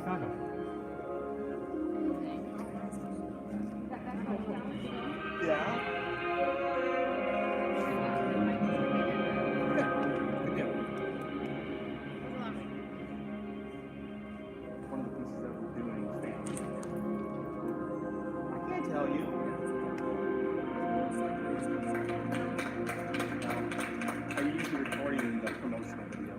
Chicago. Yeah. Yeah. Good deal. One of the pieces that we're doing is family. I can't tell you. Are you usually recording the promotional video?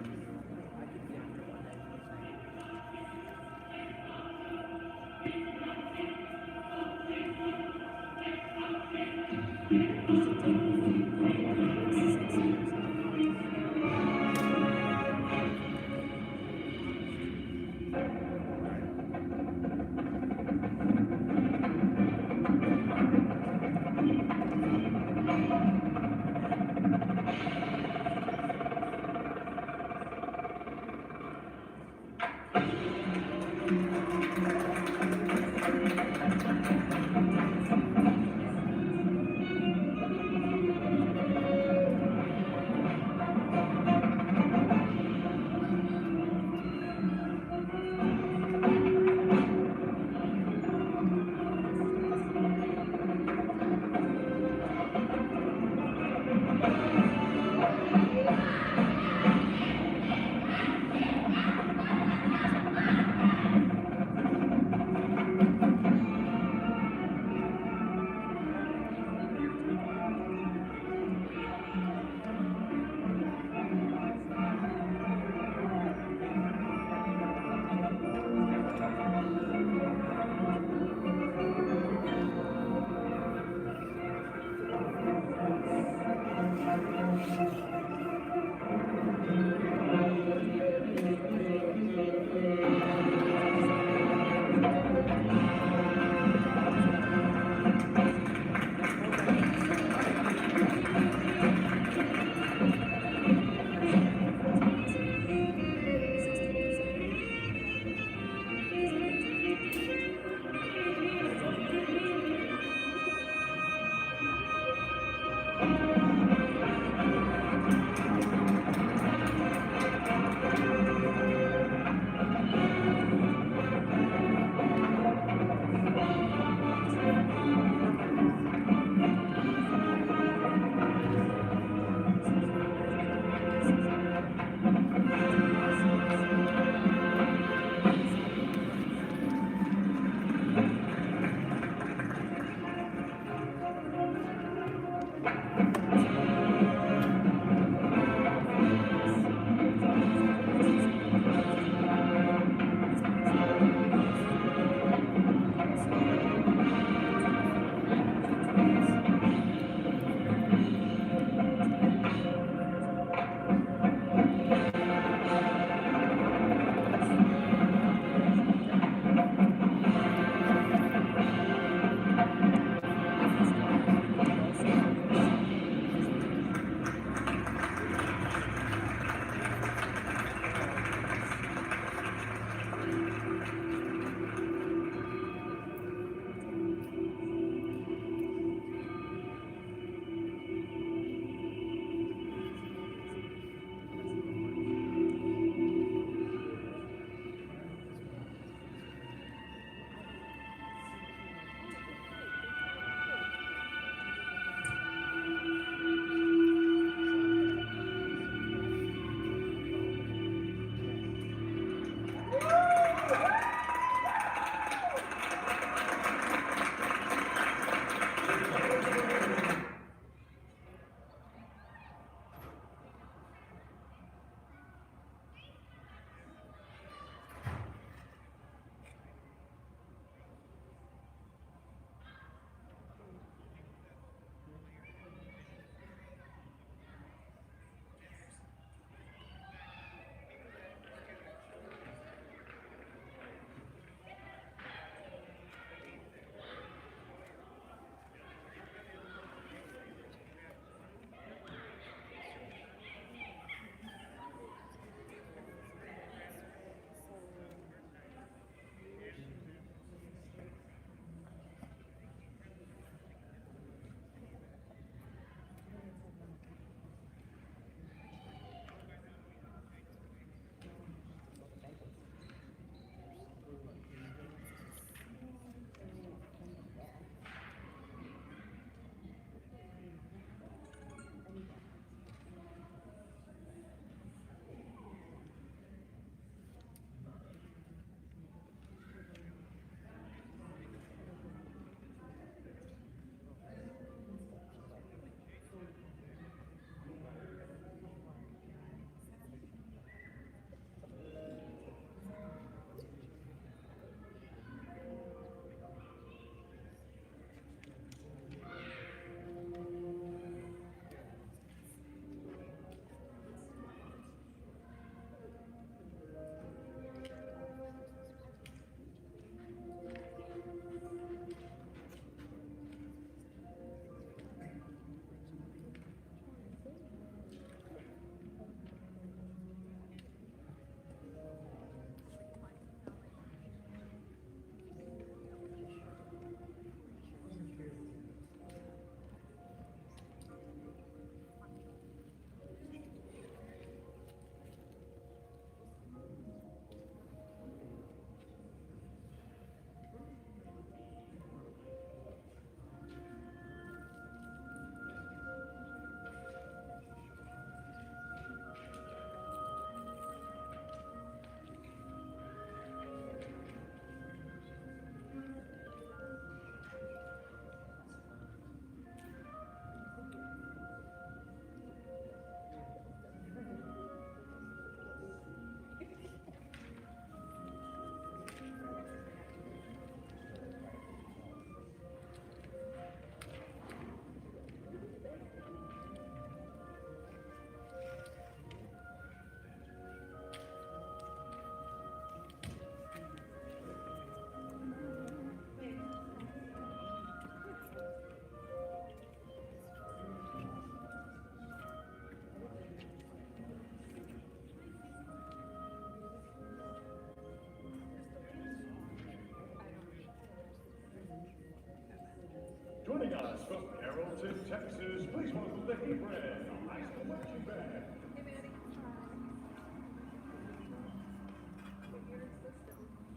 Joining us from Carrollton, Texas, please welcome the Hebrew High School Marching Band.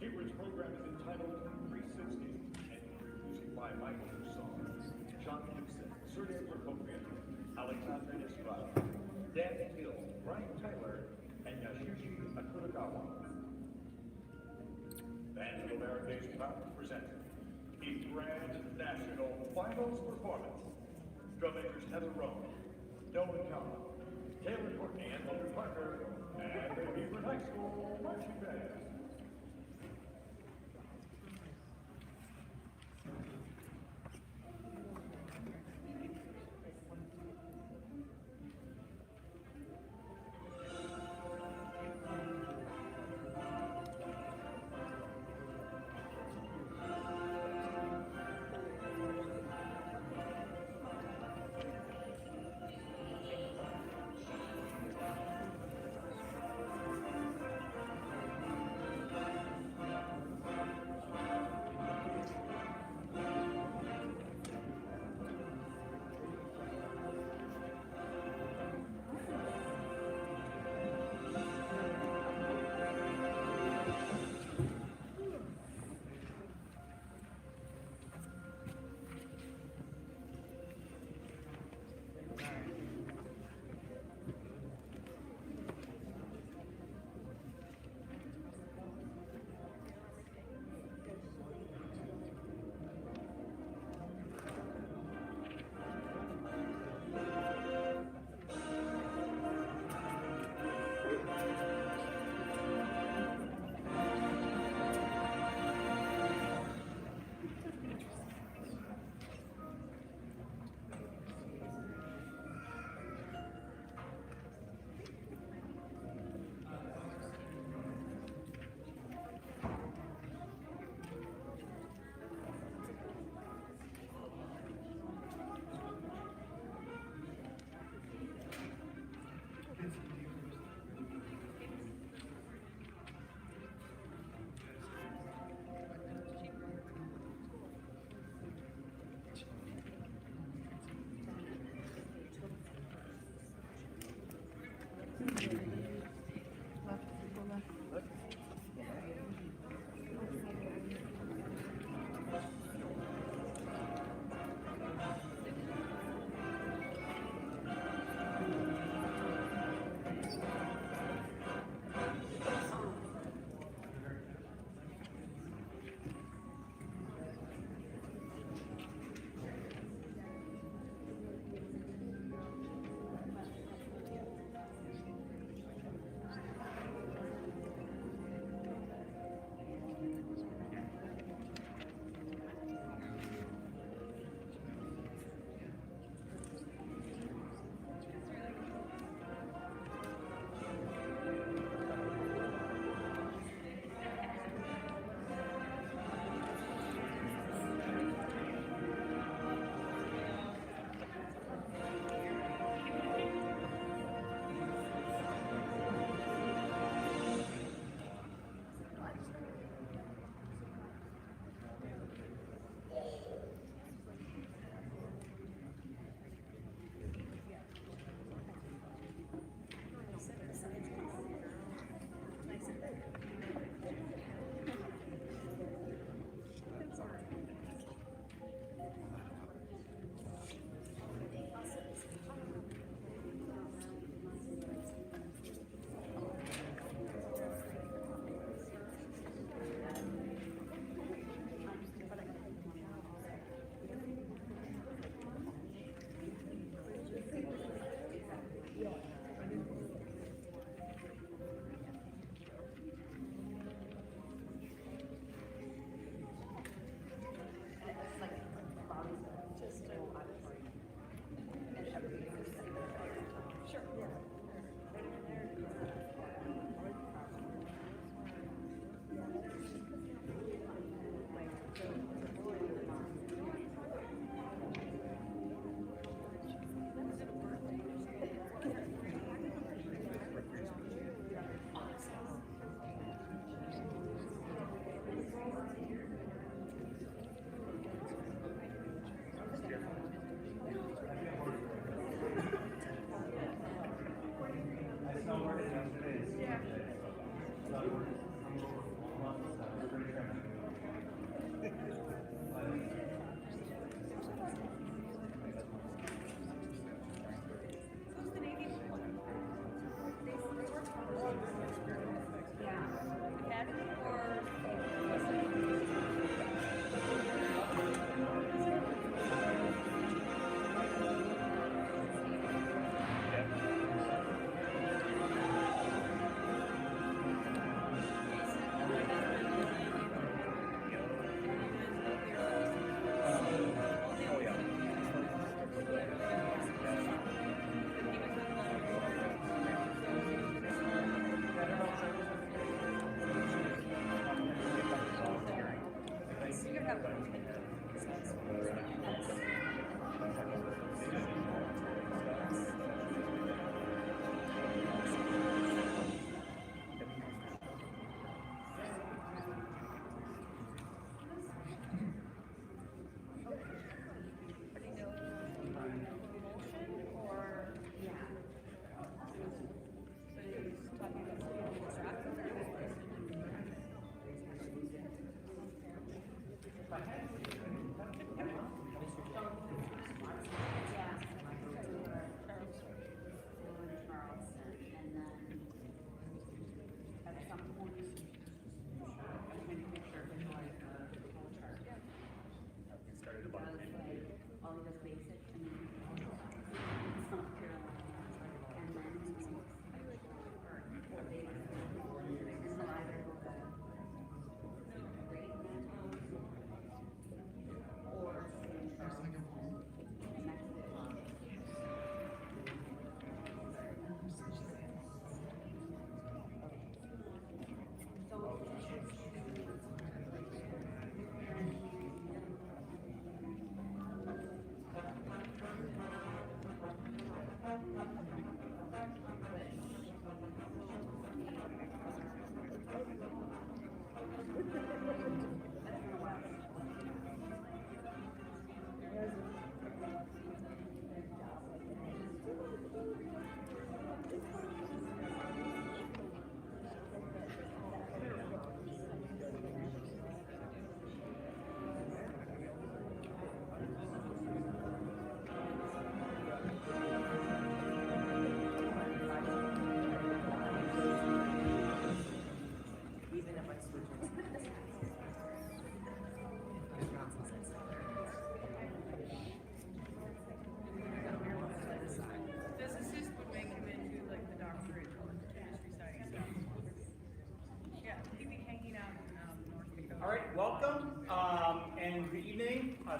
Hebrew's program is entitled 360 and music by Michael Broussard, John Gibson, Sergei Prokofiev, Alexander Nisraj, Dan Hill, Brian Tyler, and Yasushi Akuragawa. Band of America is proud to present a grand national finals performance. Drum makers Heather Rowan, Noah Kahn, Taylor Courtney, and Logan Parker, and the Hebrew High School Marching Band.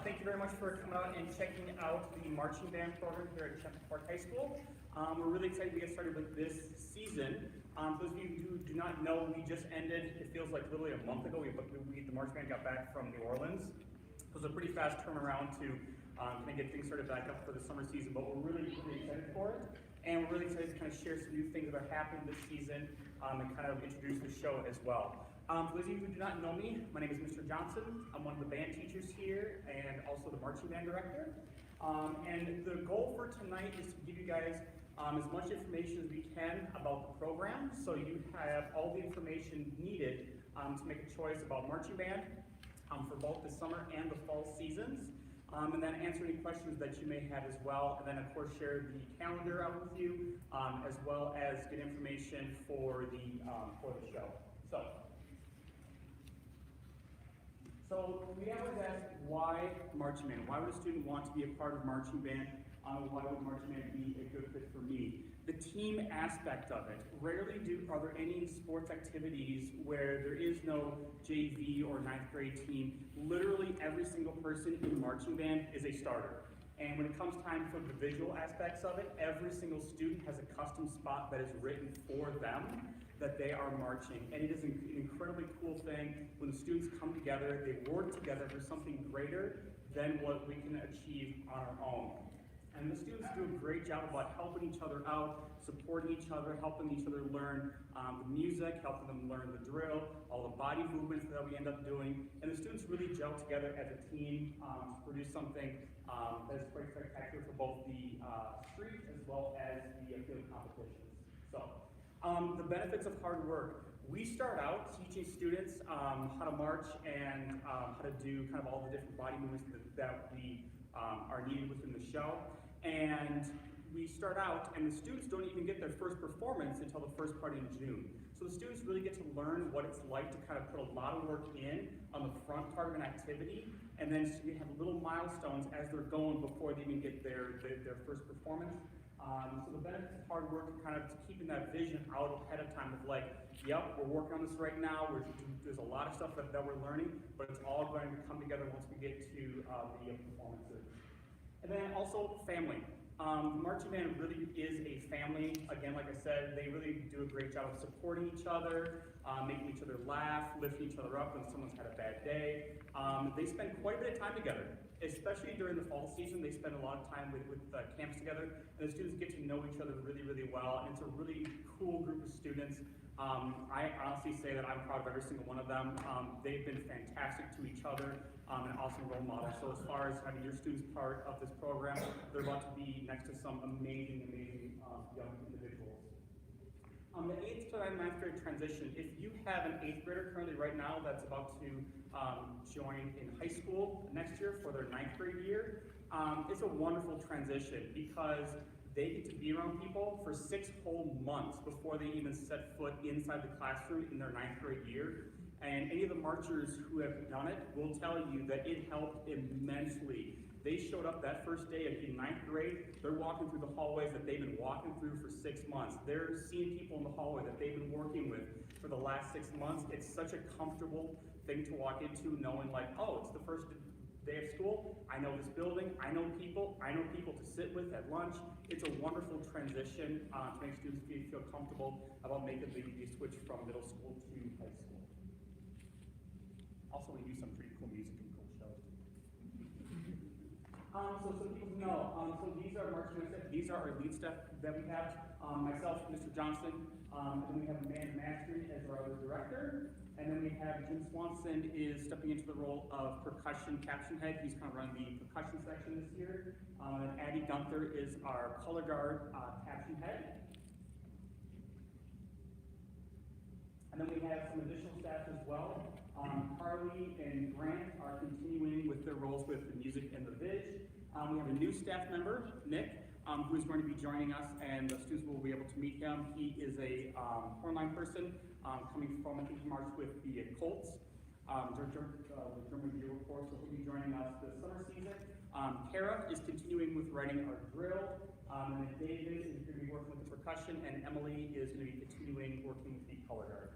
Thank you very much for coming out and checking out the marching band program here at Champlain Park High School. We're really excited to get started with this season. For those of you who do not know, we just ended, it feels like literally a month ago, the marching band got back from New Orleans. It was a pretty fast turnaround to kind of get things started back up for the summer season, but we're really excited for it. And we're really excited to kind of share some new things that are happening this season and kind of introduce the show as well. For those of you who do not know me, my name is Mr. Johnson. I'm one of the band teachers here and also the marching band director. And the goal for tonight is to give you guys as much information as we can about the program, so you have all the information needed to make a choice about marching band for both the summer and the fall seasons. And then answer any questions that you may have as well, and then of course share the calendar out with you, as well as get information for the show. So we always ask, why marching band? Why would a student want to be a part of marching band? Why would marching band be a good fit for me? The team aspect of it. Rarely are there any sports activities where there is no JV or 9th grade team. Literally every single person in marching band is a starter. And when it comes time for the visual aspects of it, every single student has a custom spot that is written for them that they are marching. And it is an incredibly cool thing when the students come together, they work together for something greater than what we can achieve on our own. And the students do a great job about helping each other out, supporting each other, helping each other learn the music, helping them learn the drill, all the body movements that we end up doing. And the students really gel together as a team to produce something that is quite spectacular for both the street as well as the field competitions. So, the benefits of hard work. We start out teaching students how to march and how to do kind of all the different body movements that we are needed within the show. And we start out, and the students don't even get their first performance until the first part in June. So the students really get to learn what it's like to kind of put a lot of work in on the front part of an activity, and then we have little milestones as they're going before they even get their first performance. So the benefits of hard work are kind of keeping that vision out ahead of time of like, yep, we're working on this right now, there's a lot of stuff that we're learning, but it's all going to come together once we get to the performances. And then also family. Marching band really is a family. Again, like I said, they really do a great job of supporting each other, making each other laugh, lifting each other up when someone's had a bad day. They spend quite a bit of time together, especially during the fall season. They spend a lot of time with camps together, and the students get to know each other really, really well, and it's a really cool group of students. I honestly say that I'm proud of every single one of them. They've been fantastic to each other, and awesome role models. So as far as having your students part of this program, they're about to be next to some amazing young individuals. The 8th to 9th grade transition, if you have an 8th grader currently right now that's about to join in high school next year for their 9th grade year, it's a wonderful transition because they get to be around people for 6 whole months before they even set foot inside the classroom in their 9th grade year. And any of the marchers who have done it will tell you that it helped immensely. They showed up that first day in 9th grade, they're walking through the hallways that they've been walking through for 6 months. They're seeing people in the hallway that they've been working with for the last 6 months. It's such a comfortable thing to walk into, knowing like, oh, it's the first day of school, I know this building, I know people to sit with at lunch. It's a wonderful transition to make students feel comfortable about making the switch from middle school to high school. Also, we do some pretty cool music and cool shows. So people know, so these are marching band staff. These are our lead staff that we have. Myself, Mr. Johnson, and then we have Amanda Mastery as our other director. And then we have Jim Swanson is stepping into the role of percussion caption head. He's kind of running the percussion section this year. And Addie Gunther is our color guard caption head. And then we have some additional staff as well. Carly and Grant are continuing with their roles with the music and the vid. We have a new staff member, Nick, who is going to be joining us, and the students will be able to meet him. He is a hornline person coming from, I think he marched with the Colts, the German Bureau Corps, so he'll be joining us this summer season. Kara is continuing with writing our drill, and then David is going to be working with the percussion, and Emily is going to be continuing working with the color guard.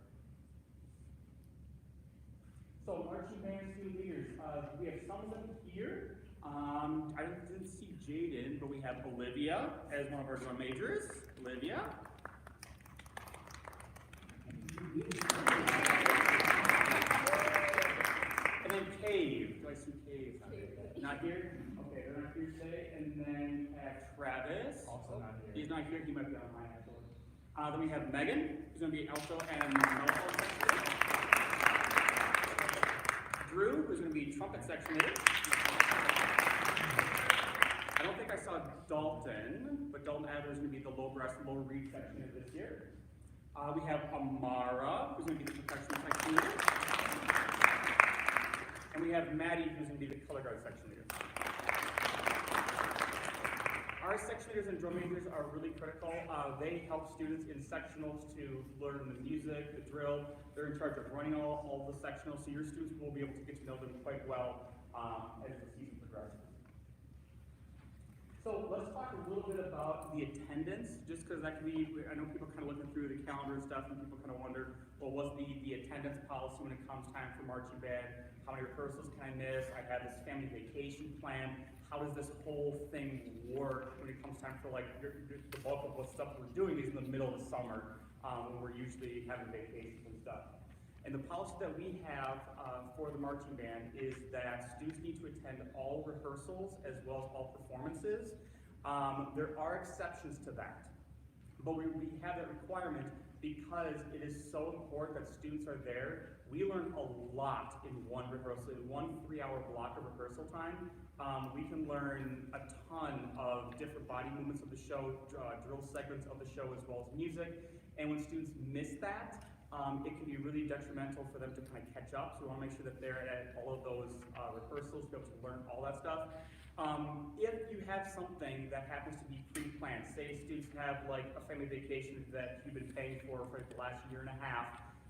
So marching band student leaders, we have some of them here. I didn't see Jaden, but we have Olivia as one of our drum majors. Olivia. And then Cave. Do I see Cave? Not here? Okay, they're not here today. And then Travis. Also not here. He's not here. He might be online actually. Then we have Megan, who's going to be alto and mellow section. Drew, who's going to be trumpet section leader. I don't think I saw Dalton, but Dalton Adler is going to be the low breast, low reed section leader this year. We have Amara, who's going to be the percussion section leader. And we have Maddie, who's going to be the color guard section leader. Our section leaders and drum majors are really critical. They help students in sectionals to learn the music, the drill. They're in charge of running all the sectionals, so your students will be able to get to know them quite well as the season progresses. So let's talk a little bit about the attendance, just because that can be, I know people kind of looking through the calendar and stuff, and people kind of wonder, well, what's the attendance policy when it comes time for marching band? How many rehearsals can I miss? I have this family vacation plan. How does this whole thing work when it comes time for like the bulk of what stuff we're doing is in the middle of the summer when we're usually having vacations and stuff. And the policy that we have for the marching band is that students need to attend all rehearsals as well as all performances. There are exceptions to that, but we have that requirement because it is so important that students are there. We learn a lot in one rehearsal, in 1 3-hour block of rehearsal time. We can learn a ton of different body movements of the show, drill segments of the show, as well as music. And when students miss that, it can be really detrimental for them to kind of catch up. So we want to make sure that they're at all of those rehearsals, be able to learn all that stuff. If you have something that happens to be pre-planned, say students have like a family vacation that you've been paying for the last 1.5 years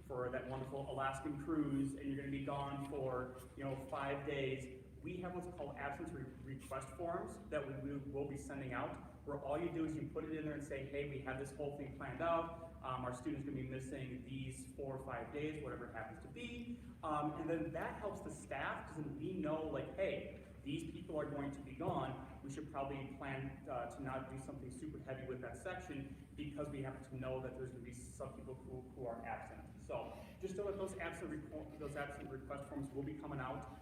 for that wonderful Alaskan cruise, and you're going to be gone for 5 days, we have what's called absence request forms that we will be sending out, where all you do is you put it in there and say, hey, we have this whole thing planned out. Our student's going to be missing these 4 or 5 days, whatever it happens to be. And then that helps the staff, because then we know, like, hey, these people are going to be gone. We should probably plan to not do something super heavy with that section, because we happen to know that there's going to be some people who are absent. So just know that those absent request forms will be coming out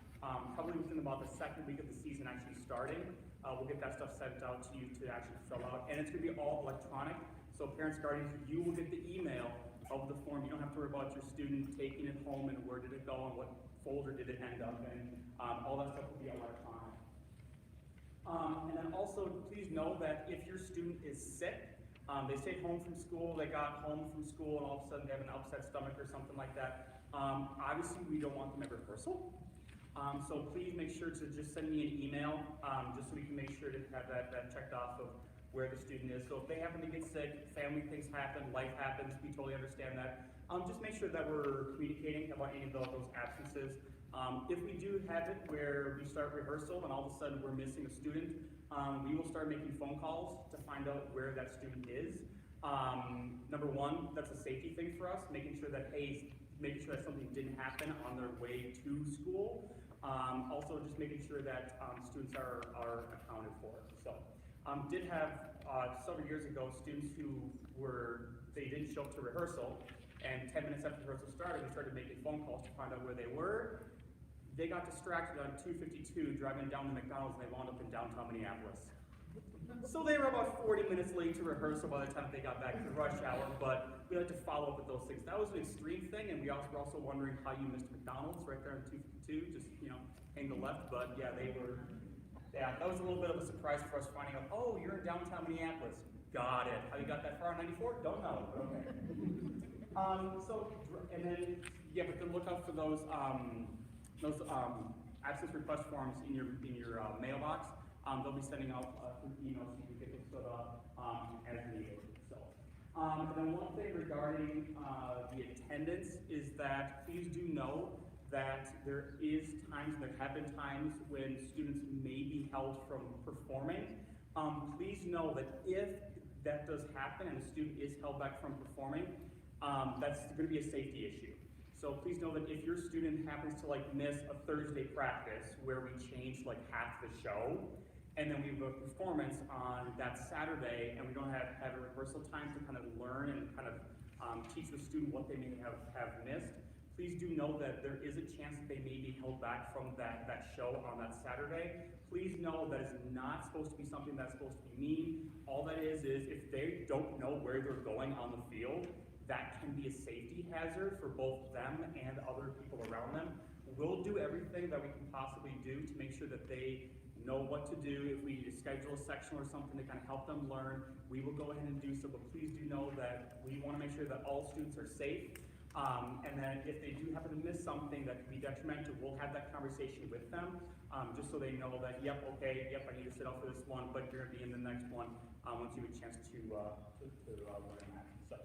probably within about the second week of the season actually starting. We'll get that stuff sent out to you to actually fill out, and it's going to be all electronic. So parents, guardians, you will get the email of the form. You don't have to worry about your student taking it home and where did it go and what folder did it end up in. All that stuff will be electronic. And then also, please know that if your student is sick, they stayed home from school, they got home from school, and all of a sudden they have an upset stomach or something like that, obviously we don't want them at rehearsal. So please make sure to just send me an email, just so we can make sure to have that checked off of where the student is. So if they happen to get sick, family things happen, life happens, we totally understand that. Just make sure that we're communicating about any of those absences. If we do have it where we start rehearsal and all of a sudden we're missing a student, we will start making phone calls to find out where that student is. Number one, that's a safety thing for us, making sure that something didn't happen on their way to school. Also, just making sure that students are accounted for. So, did have several years ago students who they didn't show up to rehearsal, and 10 minutes after rehearsal started, we started making phone calls to find out where they were. They got distracted on 252 driving down to McDonald's, and they wound up in downtown Minneapolis. So they were about 40 minutes late to rehearsal by the time they got back to the rush hour, but we like to follow up with those things. That was an extreme thing, and we were also wondering how you missed McDonald's right there on 252, just, hang the left, but yeah, that was a little bit of a surprise for us finding out, oh, you're in downtown Minneapolis. Got it. How you got that far on 94? Don't know, but okay. But then look out for those absence request forms in your mailbox. They'll be sending out through email so you can get those filled out as needed. So, and then one thing regarding the attendance is that please do know that there have been times when students may be held from performing. Please know that if that does happen and a student is held back from performing, that's going to be a safety issue. So please know that if your student happens to like miss a Thursday practice where we change like half the show, and then we have a performance on that Saturday, and we don't have a rehearsal time to kind of learn and kind of teach the student what they may have missed, please do know that there is a chance that they may be held back from that show on that Saturday. Please know that it's not supposed to be something that's supposed to be mean. All that is if they don't know where they're going on the field, that can be a safety hazard for both them and other people around them. We'll do everything that we can possibly do to make sure that they know what to do. If we need to schedule a section or something to kind of help them learn, we will go ahead and do so, but please do know that we want to make sure that all students are safe. And then if they do happen to miss something that could be detrimental, we'll have that conversation with them, just so they know that, yep, okay, yep, I need to sit out for this one, but you're going to be in the next one once you have a chance to learn that. So,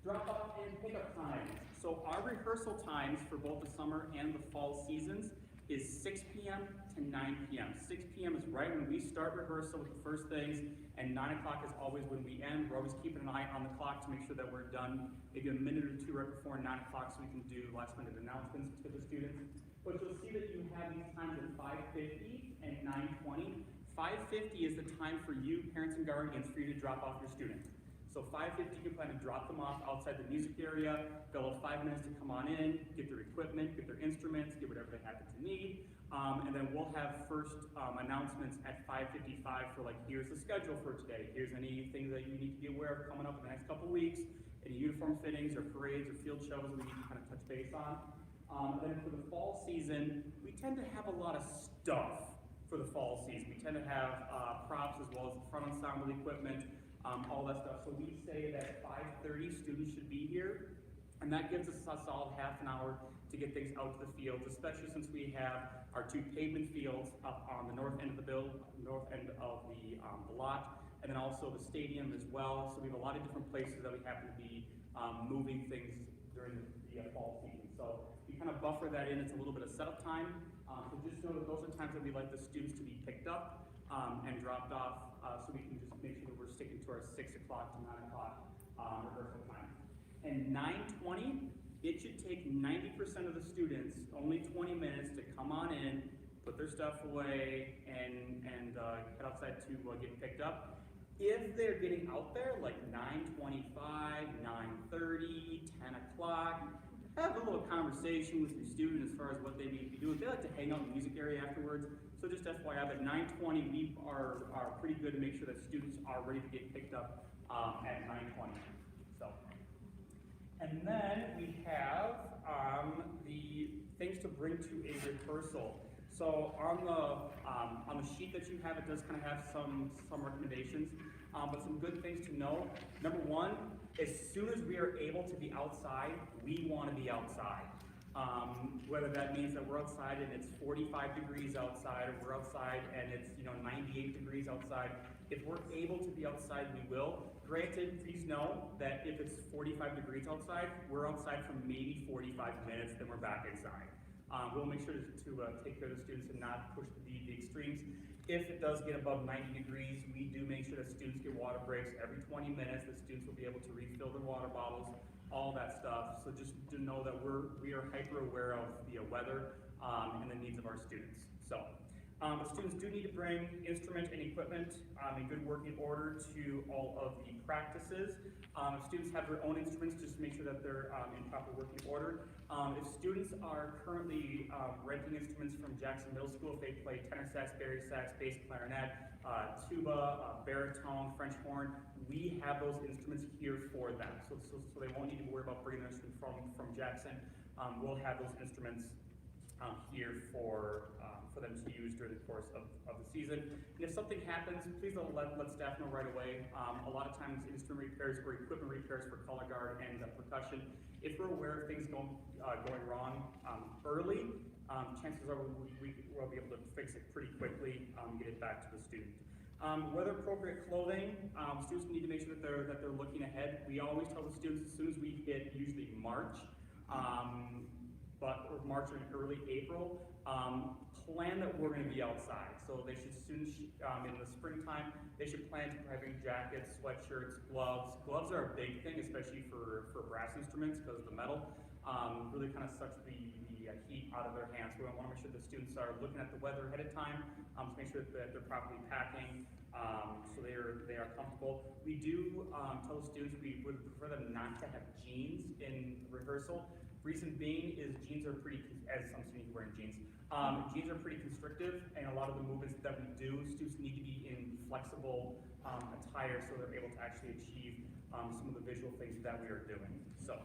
drop off and pickup times. So our rehearsal times for both the summer and the fall seasons is 6 p.m. to 9 p.m. 6 p.m. is right when we start rehearsal with the first things, and 9 o'clock is always when we end. We're always keeping an eye on the clock to make sure that we're done maybe a minute or two right before 9 o'clock so we can do last minute announcements to the students. But you'll see that you have these times at 5:50 and 9:20. 5:50 is the time for you, parents and guardians, for you to drop off your student. So 5:50, you can plan to drop them off outside the music area, they'll have 5 minutes to come on in, get their equipment, get their instruments, get whatever they happen to need, and then we'll have first announcements at 5:55 for like, here's the schedule for today, here's anything that you need to be aware of coming up in the next couple weeks, any uniform fittings or parades or field shows we need to kind of touch base on. Then for the fall season, we tend to have a lot of stuff for the fall season. We tend to have props as well as the front ensemble equipment, all that stuff. So we say that 5:30 students should be here, and that gives us a solid half an hour to get things out to the fields, especially since we have our 2 pavement fields up on the north end of the north end of the lot, and then also the stadium as well. So we have a lot of different places that we happen to be moving things during the fall season. So we kind of buffer that in. It's a little bit of setup time. So just know that those are times that we like the students to be picked up and dropped off, so we can just make sure that we're sticking to our 6 o'clock to 9 o'clock rehearsal time. And 9:20, it should take 90% of the students only 20 minutes to come on in, put their stuff away, and head outside to get picked up. If they're getting out there like 9:25, 9:30, 10 o'clock, have a little conversation with your student as far as what they need to be doing. They like to hang out in the music area afterwards, so just FYI, at 9:20, we are pretty good to make sure that students are ready to get picked up at 9:20. So, and then we have the things to bring to a rehearsal. So on the sheet that you have, it does kind of have some recommendations, but some good things to know. Number one, as soon as we are able to be outside, we want to be outside. Whether that means that we're outside and it's 45 degrees outside, or we're outside and it's 98 degrees outside. If we're able to be outside, we will. Granted, please know that if it's 45 degrees outside, we're outside for maybe 45 minutes, then we're back inside. We'll make sure to take care of the students and not push the extremes. If it does get above 90 degrees, we do make sure that students get water breaks every 20 minutes. The students will be able to refill their water bottles, all that stuff. So just to know that we are hyper aware of the weather and the needs of our students. So the students do need to bring instrument and equipment in good working order to all of the practices. If students have their own instruments, just make sure that they're in proper working order. If students are currently renting instruments from Jackson Middle School, if they play tenor sax, bari sax, bass clarinet, tuba, baritone, French horn, we have those instruments here for them. So they won't need to worry about bringing their instrument from Jackson. We'll have those instruments here for them to use during the course of the season. And if something happens, please let staff know right away. A lot of times instrument repairs or equipment repairs for color guard and percussion, if we're aware of things going wrong early, chances are we'll be able to fix it pretty quickly, get it back to the student. Weather appropriate clothing, students need to make sure that they're looking ahead. We always tell the students as soon as we hit usually March, or March or early April, plan that we're going to be outside. So they should students in the springtime, they should plan to having jackets, sweatshirts, gloves. Gloves are a big thing, especially for brass instruments because of the metal. really kind of sucks the heat out of their hands. We want to make sure the students are looking at the weather ahead of time to make sure that they're properly packing, so they are comfortable. We do tell the students we would prefer them not to have jeans in rehearsal. Reason being is jeans are pretty, as I'm assuming you're wearing jeans, jeans are pretty constrictive, and a lot of the movements that we do, students need to be in flexible attire so they're able to actually achieve some of the visual things that we are doing. So,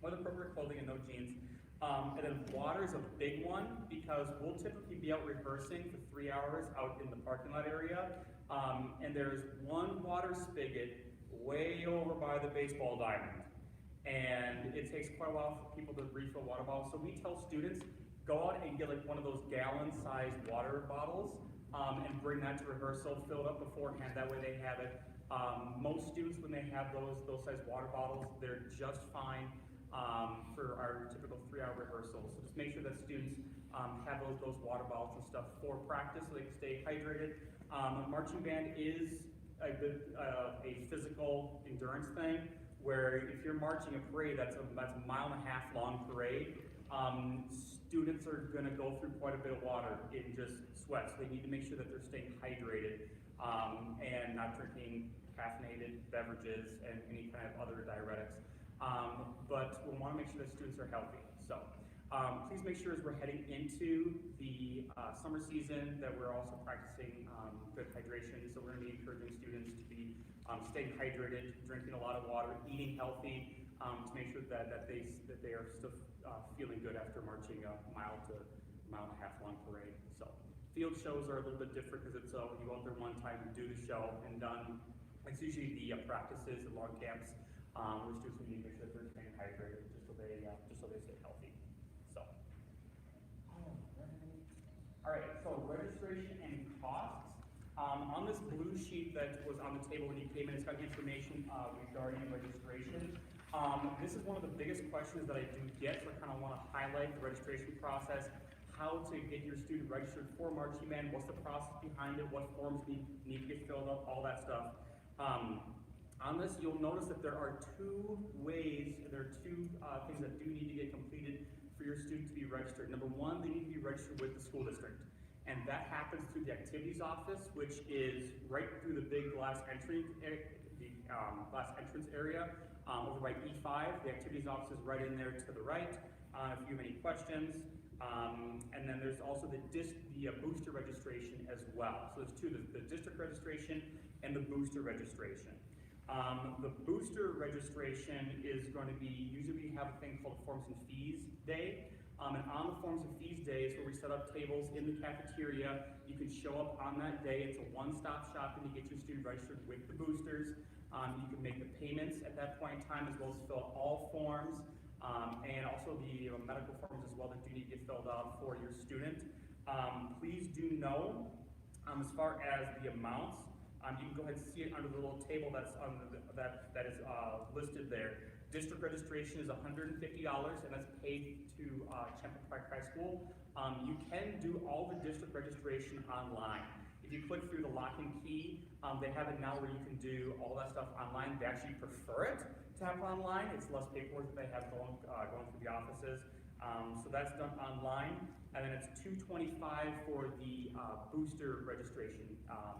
with appropriate clothing and no jeans. And then water is a big one because we'll typically be out rehearsing for 3 hours out in the parking lot area, and there's one water spigot way over by the baseball diamond. And it takes quite a while for people to refill water bottles. So we tell students, go out and get like one of those gallon-sized water bottles and bring that to rehearsal, fill it up beforehand, that way they have it. Most students, when they have those size water bottles, they're just fine for our typical 3-hour rehearsals. So just make sure that students have those water bottles and stuff for practice so they can stay hydrated. A marching band is a physical endurance thing, where if you're marching a parade, that's a 1.5 mile long parade, students are going to go through quite a bit of water in just sweat, so they need to make sure that they're staying hydrated and not drinking caffeinated beverages and any kind of other diuretics. But we want to make sure that students are healthy. So please make sure as we're heading into the summer season that we're also practicing good hydration. So we're going to be encouraging students to be staying hydrated, drinking a lot of water, eating healthy, to make sure that they are still feeling good after marching a 1 mile to 1.5 mile long parade. So field shows are a little bit different because it's you go out there one time, you do the show, and done. It's usually the practices and log camps where students need to make sure that they're staying hydrated just so they stay healthy. So, all right. So registration and costs. On this blue sheet that was on the table when you came in, it's got information regarding registration. This is one of the biggest questions that I do get, so I kind of want to highlight the registration process, how to get your student registered for marching band, what's the process behind it, what forms need to get filled out, all that stuff. On this, you'll notice that there are two things that do need to get completed for your student to be registered. Number one, they need to be registered with the school district. And that happens through the activities office, which is right through the big glass entrance area over by E5. The activities office is right in there to the right. If you have any questions. And then there's also the booster registration as well. So there's two, the district registration and the booster registration. The booster registration is going to be, usually we have a thing called Forms and Fees Day. And on the Forms and Fees Day is where we set up tables in the cafeteria. You can show up on that day. It's a one-stop shopping to get your student registered with the boosters. You can make the payments at that point in time, as well as fill out all forms, and also the medical forms as well that do need to get filled out for your student. Please do know, as far as the amounts, you can go ahead and see it under the little table that's on that is listed there. District registration is $150, and that's paid to Champlain Park High School. You can do all the district registration online. If you click through the lock and key, they have it now where you can do all that stuff online. They actually prefer it to have online. It's less paperwork that they have going through the offices. So that's done online, and then it's $225 for the booster registration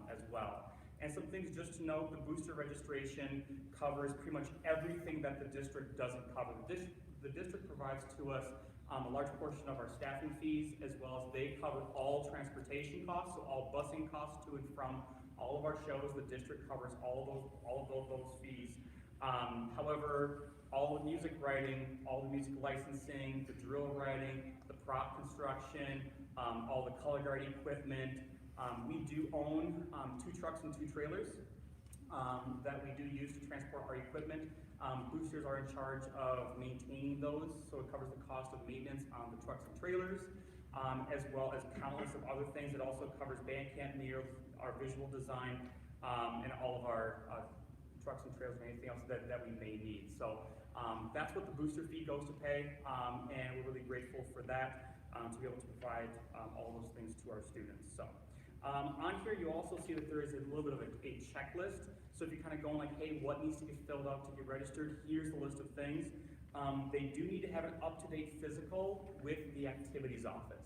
as well. And some things just to note, the booster registration covers pretty much everything that the district doesn't cover. The district provides to us a large portion of our staffing fees, as well as they cover all transportation costs, so all busing costs to and from all of our shows. The district covers all of those fees. However, all the music writing, all the music licensing, the drill writing, the prop construction, all the color guard equipment. We do own 2 trucks and 2 trailers that we do use to transport our equipment. Boosters are in charge of maintaining those, so it covers the cost of maintenance on the trucks and trailers, as well as countless of other things. It also covers band camp meals, our visual design, and all of our trucks and trailers and anything else that we may need. So that's what the booster fee goes to pay, and we're really grateful for that, to be able to provide all those things to our students. So on here you also see that there is a little bit of a checklist. So if you're kind of going like, hey, what needs to get filled out to get registered? Here's the list of things. They do need to have an up-to-date physical with the activities office.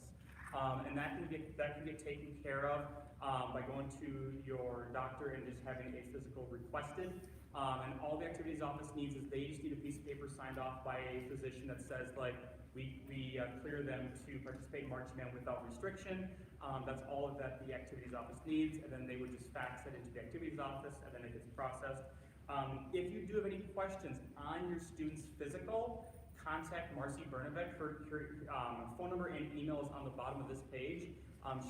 And that can get taken care of by going to your doctor and just having a physical requested. And all the activities office needs is they just need a piece of paper signed off by a physician that says, like, we clear them to participate in Marching Band without restriction. That's all that the activities office needs, and then they would just fax it into the activities office, and then it gets processed. If you do have any questions on your student's physical, contact Marcy Bernabek. Her phone number and email is on the bottom of this page.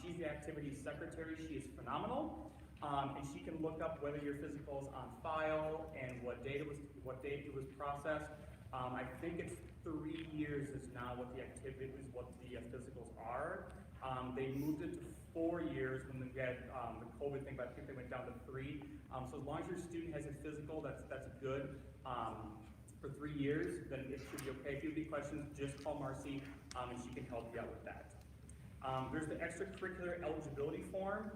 She's the activities secretary. She is phenomenal, and she can look up whether your physical is on file and what date it was processed. I think it's 3 years is now what the physicals are. They moved it to 4 years when we had the COVID thing, but I think they went down to 3. So as long as your student has a physical, that's good. For 3 years, then it should be okay. If you have any questions, just call Marcy, and she can help you out with that. There's the extracurricular eligibility form.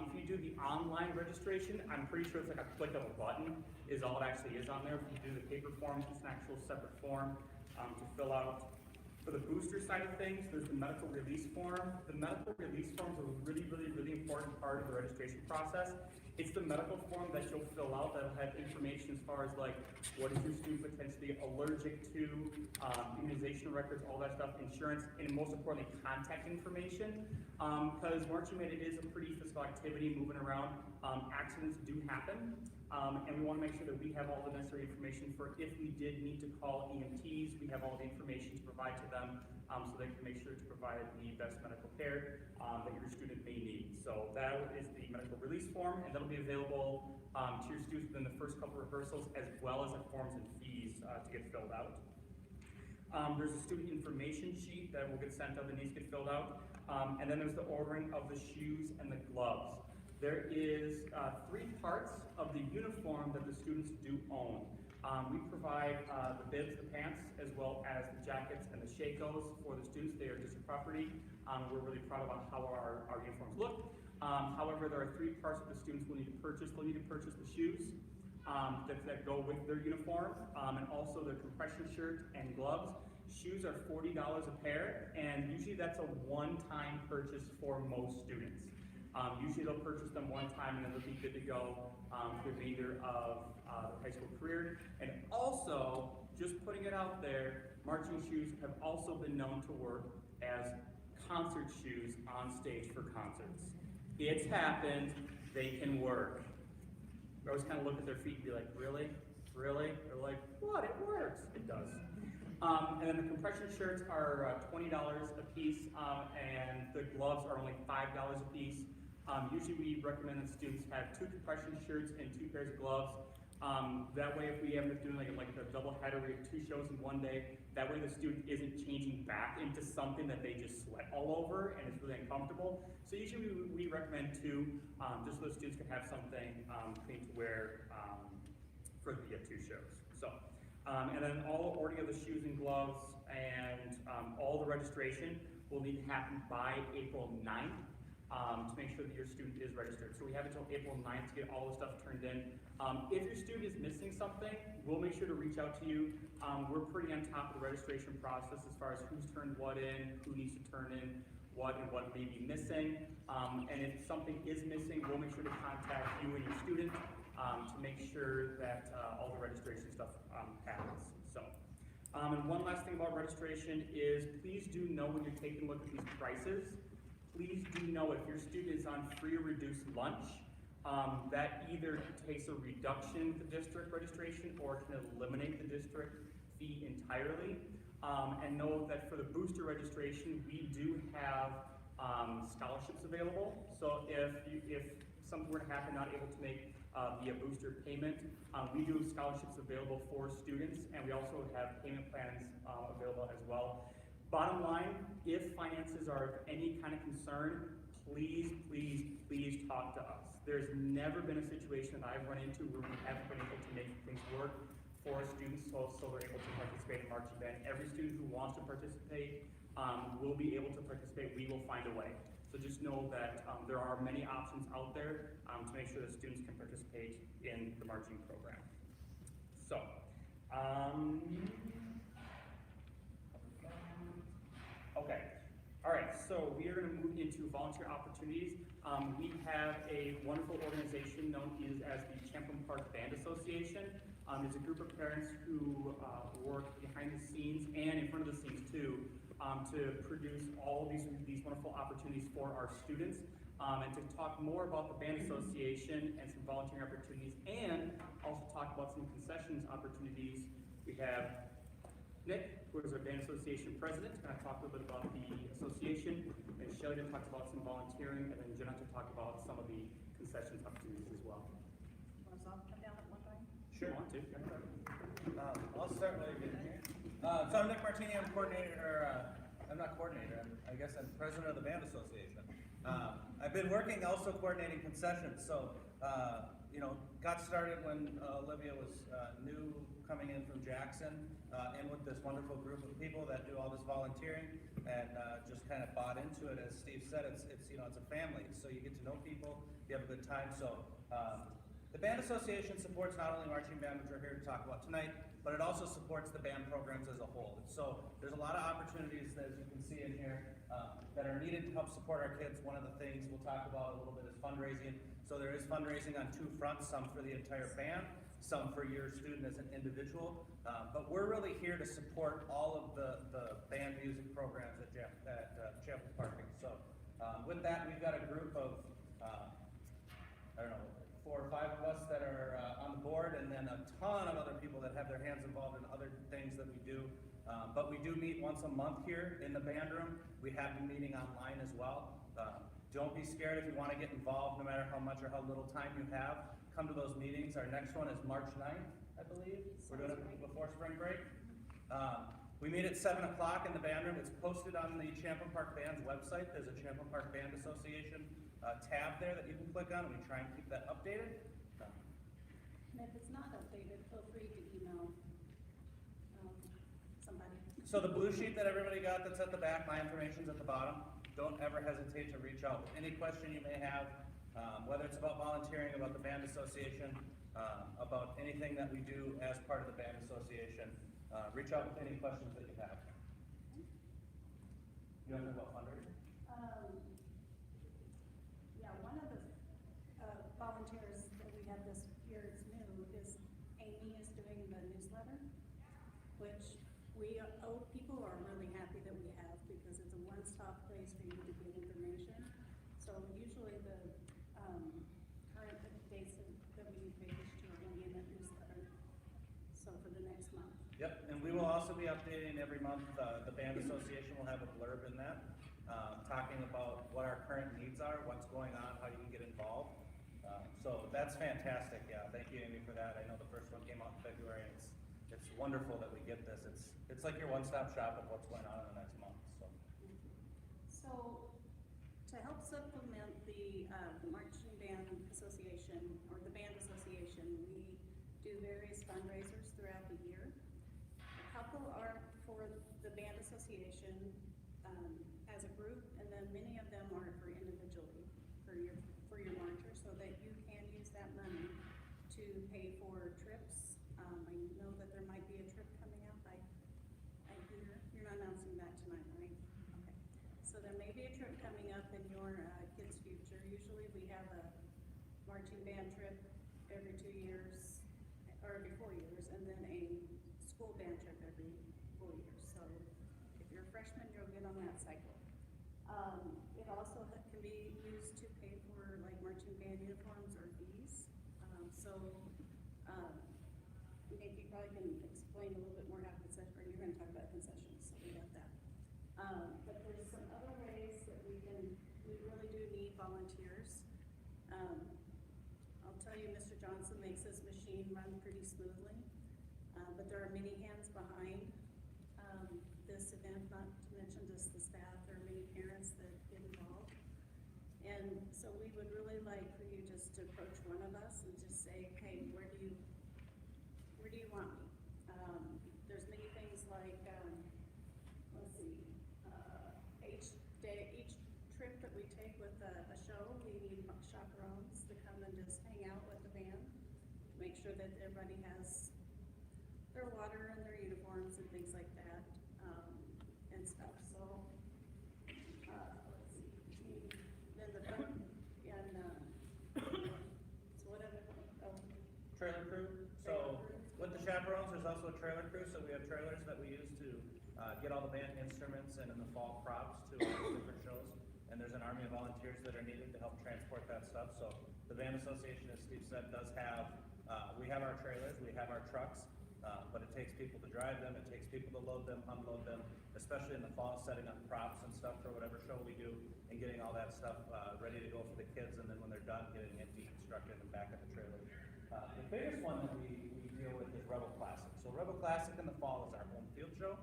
If you do the online registration, I'm pretty sure it's like a click of a button is all it actually is on there. If you do the paper forms, it's an actual separate form to fill out. For the booster side of things, there's the medical release form. The medical release form is a really, really, really important part of the registration process. It's the medical form that you'll fill out that'll have information as far as like what is your student potentially allergic to, immunization records, all that stuff, insurance, and most importantly, contact information. Because Marching Band, it is a pretty physical activity, moving around. Accidents do happen, and we want to make sure that we have all the necessary information for if we did need to call EMTs, we have all the information to provide to them so they can make sure to provide the best medical care that your student may need. So that is the medical release form, and that'll be available to your students within the first couple rehearsals, as well as the forms and fees to get filled out. There's a student information sheet that will get sent out that needs to get filled out. And then there's the ordering of the shoes and the gloves. There is 3 parts of the uniform that the students do own. We provide the bibs, the pants, as well as the jackets and the shakos for the students. They are district property. We're really proud about how our uniforms look. However, there are 3 parts that the students will need to purchase. They'll need to purchase the shoes that go with their uniform, and also their compression shirt and gloves. Shoes are $40 a pair, and usually that's a one-time purchase for most students. Usually they'll purchase them one time and then they'll be good to go for the remainder of their high school career. And also, just putting it out there, marching shoes have also been known to work as concert shoes on stage for concerts. It's happened, they can work. We always kind of look at their feet and be like, really? Really? They're like, what? It works. It does. And then the compression shirts are $20 a piece, and the gloves are only $5 a piece. Usually we recommend that students have 2 compression shirts and 2 pairs of gloves. That way, if we end up doing like a double header, we have 2 shows in one day, that way the student isn't changing back into something that they just sweat all over and it's really uncomfortable. So usually we recommend 2, just so the students can have something clean to wear for the 2 shows. So, and then all ordering of the shoes and gloves and all the registration will need to happen by April 9th. To make sure that your student is registered. So we have until April 9th to get all the stuff turned in. If your student is missing something, we'll make sure to reach out to you. We're pretty on top of the registration process as far as who's turned what in, who needs to turn in what, and what may be missing. And if something is missing, we'll make sure to contact you and your student to make sure that all the registration stuff happens. So, and one last thing about registration is please do know when you're taking a look at these prices. Please do know if your student is on free or reduced lunch, that either takes a reduction in the district registration or can eliminate the district fee entirely. And know that for the booster registration, we do have scholarships available. So if something were to happen, not able to make via booster payment, we do have scholarships available for students, and we also have payment plans available as well. Bottom line, if finances are of any kind of concern, please, please, please talk to us. There's never been a situation that I've run into where we haven't been able to make things work for our students so they're able to participate in Marching Band. Every student who wants to participate will be able to participate. We will find a way. So just know that there are many options out there to make sure that students can participate in the marching program. So, Okay, all right, so we are gonna move into volunteer opportunities. We have a wonderful organization known as the Champlin Park Band Association. It's a group of parents who work behind the scenes and in front of the scenes too, to produce all of these wonderful opportunities for our students. And to talk more about the band association and some volunteering opportunities, and also talk about some concessions opportunities. We have Nick, who is our band association president, going to talk a little bit about the association, and Shelley to talk about some volunteering, and then Jenna to talk about some of the concessions opportunities as well. Want us all to come down at one time? Sure. Want to? I'll start while you're getting here. So I'm Nick Martini, I'm coordinator, I'm not coordinator, I guess I'm president of the band association. I've been working also coordinating concessions, so, got started when Olivia was new coming in from Jackson, and with this wonderful group of people that do all this volunteering, and just kind of bought into it. As Steve said, it's a family, so you get to know people, you have a good time. So the band association supports not only marching band, which we're here to talk about tonight, but it also supports the band programs as a whole. So there's a lot of opportunities, as you can see in here, that are needed to help support our kids. One of the things we'll talk about a little bit is fundraising. So there is fundraising on two fronts, some for the entire band, some for your student as an individual. But we're really here to support all of the band music programs at Champlin Parking. So with that, we've got a group of, 4 or 5 of us that are on the board, and then a ton of other people that have their hands involved in other things that we do. But we do meet once a month here in the band room. We have been meeting online as well. Don't be scared if you want to get involved, no matter how much or how little time you have. Come to those meetings. Our next one is March 9th, I believe. We're doing it before spring break. We meet at 7 o'clock in the band room. It's posted on the Champlin Park Band's website. There's a Champlin Park Band Association tab there that you can click on, and we try and keep that updated. And if it's not updated, feel free to email somebody. So the blue sheet that everybody got that's at the back, my information's at the bottom. Don't ever hesitate to reach out with any question you may have, whether it's about volunteering, about the band association, about anything that we do as part of the band association. Reach out with any questions that you have. You want to talk about fundraising? Yeah, one of the volunteers that we have this year is new is Amy is doing the newsletter, which people are really happy that we have, because it's a one-stop place for you to get information. So usually the current dates that we need pages to are going to be in that newsletter. So for the next month. Yep, and we will also be updating every month. The band association will have a blurb in that, talking about what our current needs are, what's going on, how you can get involved. So that's fantastic. Yeah, thank you, Amy, for that. I know the first one came out in February, and it's wonderful that we get this. It's like your one-stop shop of what's going on in the next month. So to help supplement the Marching Band Association, or the Band Association, we do various fundraisers throughout the year. A couple are for the Band Association as a group, and then many of them are for individually, for your marcher, so that you can use that money to pay for trips. I know that there might be a trip coming up. I hear, you're not announcing that tonight, right? Okay. So there may be a trip coming up in your kids' future. Usually we have a marching band trip every 2 years, or every 4 years, and then a school band trip every 4 years. So if you're a freshman, you'll get on that cycle. It also can be used to pay for like marching band uniforms or fees. Nick, you probably can explain a little bit more how concession, or you're going to talk about concessions, so we got that. But there's some other ways that we really do need volunteers. I'll tell you, Mr. Johnson makes his machine run pretty smoothly, but there are many hands behind this event, not to mention just the staff. There are many parents that get involved. And so we would really like for you just to approach one of us and just say, hey, where do you want me? There's many things like, let's see, each trip that we take with a show, we need chaperones to come and just hang out with the band, make sure that everybody has their water and their uniforms and things like that, and stuff. So chaperones, there's also a trailer crew, so we have trailers that we use to get all the band instruments and in the fall props to all the different shows. And there's an army of volunteers that are needed to help transport that stuff. So the Band Association, as Steve said, does have, we have our trailers, we have our trucks, but it takes people to drive them, it takes people to load them, unload them, especially in the fall, setting up props and stuff for whatever show we do, and getting all that stuff ready to go for the kids, and then when they're done, getting it deconstructed and back in the trailer. The biggest one that we deal with is Rebel Classic. So Rebel Classic in the fall is our home field show.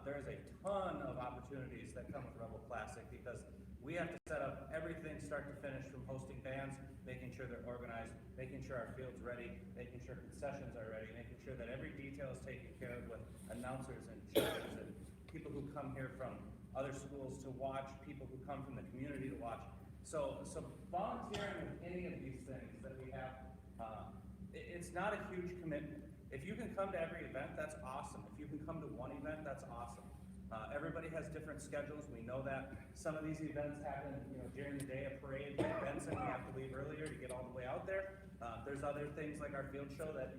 There's a ton of opportunities that come with Rebel Classic because we have to set up everything start to finish, from hosting bands, making sure they're organized, making sure our field's ready, making sure concessions are ready, making sure that every detail is taken care of with announcers and judges and people who come here from other schools to watch, people who come from the community to watch. So volunteering with any of these things that we have, it's not a huge commitment. If you can come to every event, that's awesome. If you can come to one event, that's awesome. Everybody has different schedules. We know that some of these events happen, during the day, a parade, events, and we have to leave earlier to get all the way out there. There's other things like our field show that,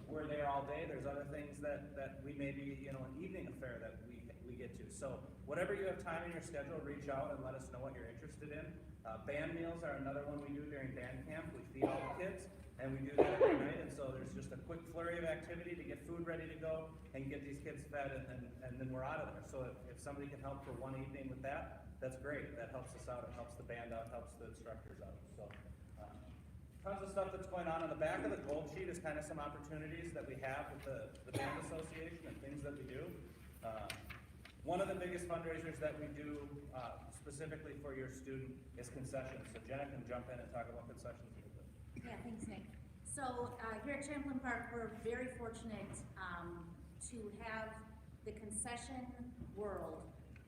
we're there all day. There's other things that we may be, an evening affair that we get to. So whatever you have time in your schedule, reach out and let us know what you're interested in. Band meals are another one we do during band camp. We feed all the kids. And we do that every night, and so there's just a quick flurry of activity to get food ready to go and get these kids fed, and then we're out of there. So if somebody can help for one evening with that, that's great. That helps us out. It helps the band out, helps the instructors out. So tons of stuff that's going on. On the back of the gold sheet is kind of some opportunities that we have with the Band Association and things that we do. One of the biggest fundraisers that we do specifically for your student is concessions. So Jenna can jump in and talk about concessions a little bit. Yeah, thanks, Nick. So here at Champlain Park, we're very fortunate to have the concession world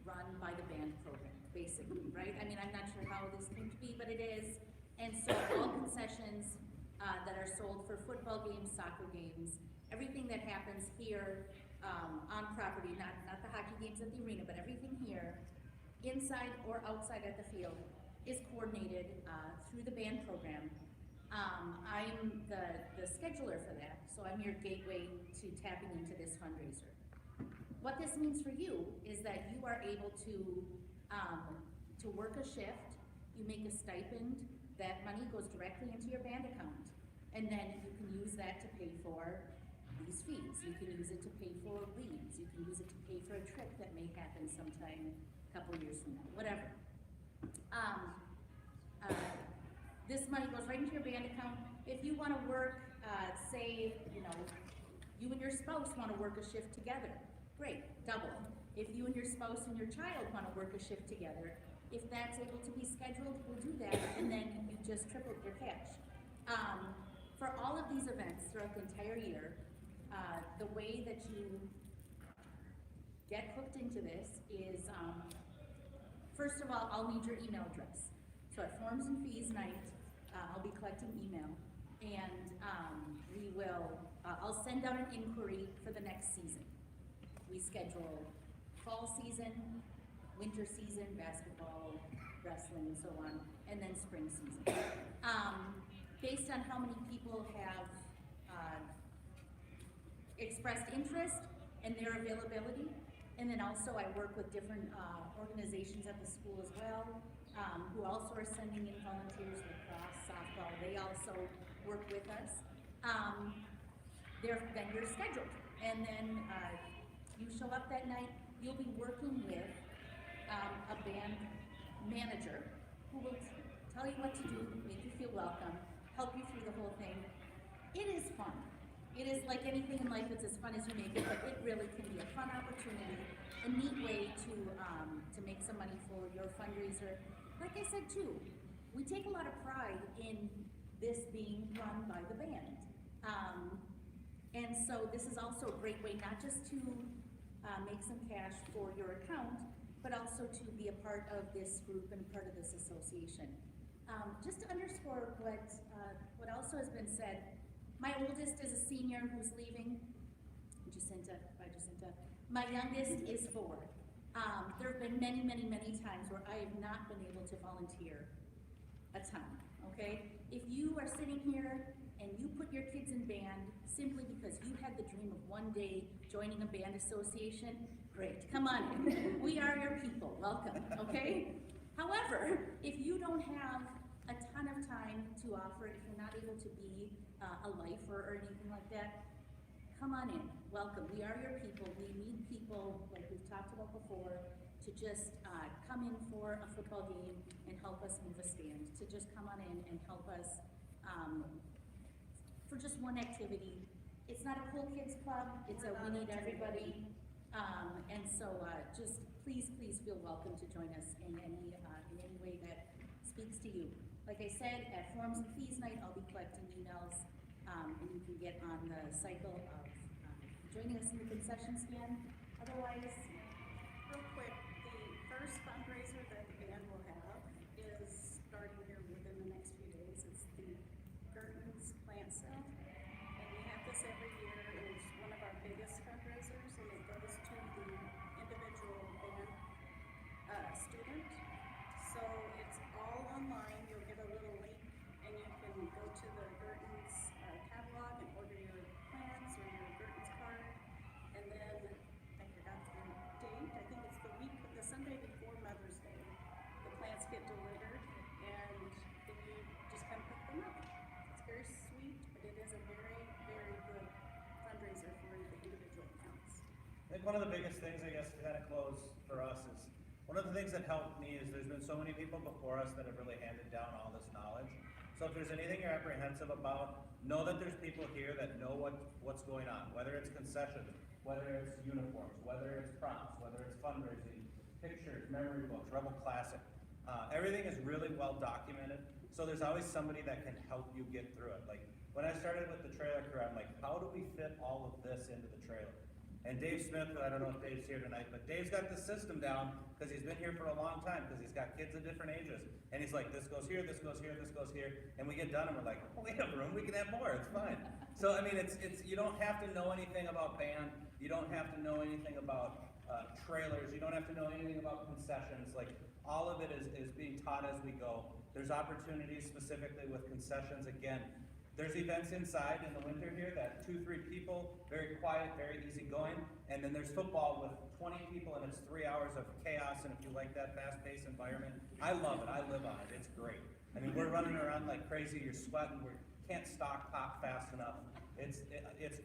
run by the band program, basically, right? I mean, I'm not sure how this came to be, but it is. And so all concessions that are sold for football games, soccer games, everything that happens here on property, not the hockey games at the arena, but everything here, inside or outside at the field, is coordinated through the band program. I'm the scheduler for that, so I'm your gateway to tapping into this fundraiser. What this means for you is that you are able to work a shift, you make a stipend, that money goes directly into your band account, and then you can use that to pay for these fees. You can use it to pay for leads, you can use it to pay for a trip that may happen sometime a couple years from now, whatever. This money goes right into your band account. If you want to work, say, you and your spouse want to work a shift together, great, double. If you and your spouse and your child want to work a shift together, if that's able to be scheduled, we'll do that, and then you just tripled your cash. For all of these events throughout the entire year, the way that you get hooked into this is, first of all, I'll need your email address. So at Forms and Fees night, I'll be collecting email, and I'll send out an inquiry for the next season. We schedule fall season, winter season, basketball, wrestling, and so on, and then spring season. Based on how many people have expressed interest and their availability, and then also I work with different organizations at the school as well, who also are sending in volunteers, lacrosse, softball, they also work with us. Then you're scheduled, and then you show up that night. You'll be working with a band manager who will tell you what to do, make you feel welcome, help you through the whole thing. It is fun. It is like anything in life, it's as fun as you make it, but it really can be a fun opportunity, a neat way to make some money for your fundraiser. Like I said too, we take a lot of pride in this being run by the band. And so this is also a great way not just to make some cash for your account, but also to be a part of this group and part of this association. Just to underscore what also has been said, my oldest is a senior who's leaving, Jacinta. My youngest is 4. There have been many, many, many times where I have not been able to volunteer a ton, okay? If you are sitting here and you put your kids in band, simply because you had the dream of one day joining a band association, great, come on in. We are your people, welcome, okay? However, if you don't have a ton of time to offer, if you're not able to be a lifer or anything like that, come on in, welcome. We are your people. We need people, like we've talked about before, to just come in for a football game and help us move a stand, to just come on in and help us for just one activity. It's not a cool kids club, it's we need everybody. And so just please feel welcome to join us in any way that speaks to you. Like I said, at Forms and Fees Night, I'll be collecting emails, and you can get on the cycle of joining us in the concession stand. Otherwise, Real quick, the first fundraiser that the band will have is starting here within the next few days. It's the Gertens plant sale. And we have this every year. It's one of our biggest fundraisers, and it goes to the individual band student. So it's all online. You'll get a little link, and you can go to the Gertens catalog and order your plants or your Gertens card. And then I forgot the date. I think it's the Sunday before Mother's Day. The plants get delivered, and then you just come pick them up. It's very sweet, but it is a very, very good fundraiser for the individual accounts. I think one of the biggest things, I guess, to kind of close for us is, one of the things that helped me is there's been so many people before us that have really handed down all this knowledge. So if there's anything you're apprehensive about, know that there's people here that know what's going on, whether it's concessions, whether it's uniforms, whether it's prompts, whether it's fundraising, pictures, memory books, Rebel Classic. Everything is really well documented, so there's always somebody that can help you get through it. Like, when I started with the trailer crew, I'm like, how do we fit all of this into the trailer? And Dave Smith, I don't know if Dave's here tonight, but Dave's got the system down because he's been here for a long time, because he's got kids of different ages. And he's like, this goes here, this goes here, this goes here. And we get done and we're like, oh, we have room, we can have more, it's fine. So, I mean, it's you don't have to know anything about band, you don't have to know anything about trailers, you don't have to know anything about concessions. Like, all of it is being taught as we go. There's opportunities specifically with concessions. Again, there's events inside in the winter here that 2-3 people, very quiet, very easy going, and then there's football with 20 people and it's 3 hours of chaos, and if you like that fast-paced environment, I love it, I live on it, it's great. I mean, we're running around like crazy, you're sweating, we can't stock pop fast enough. It's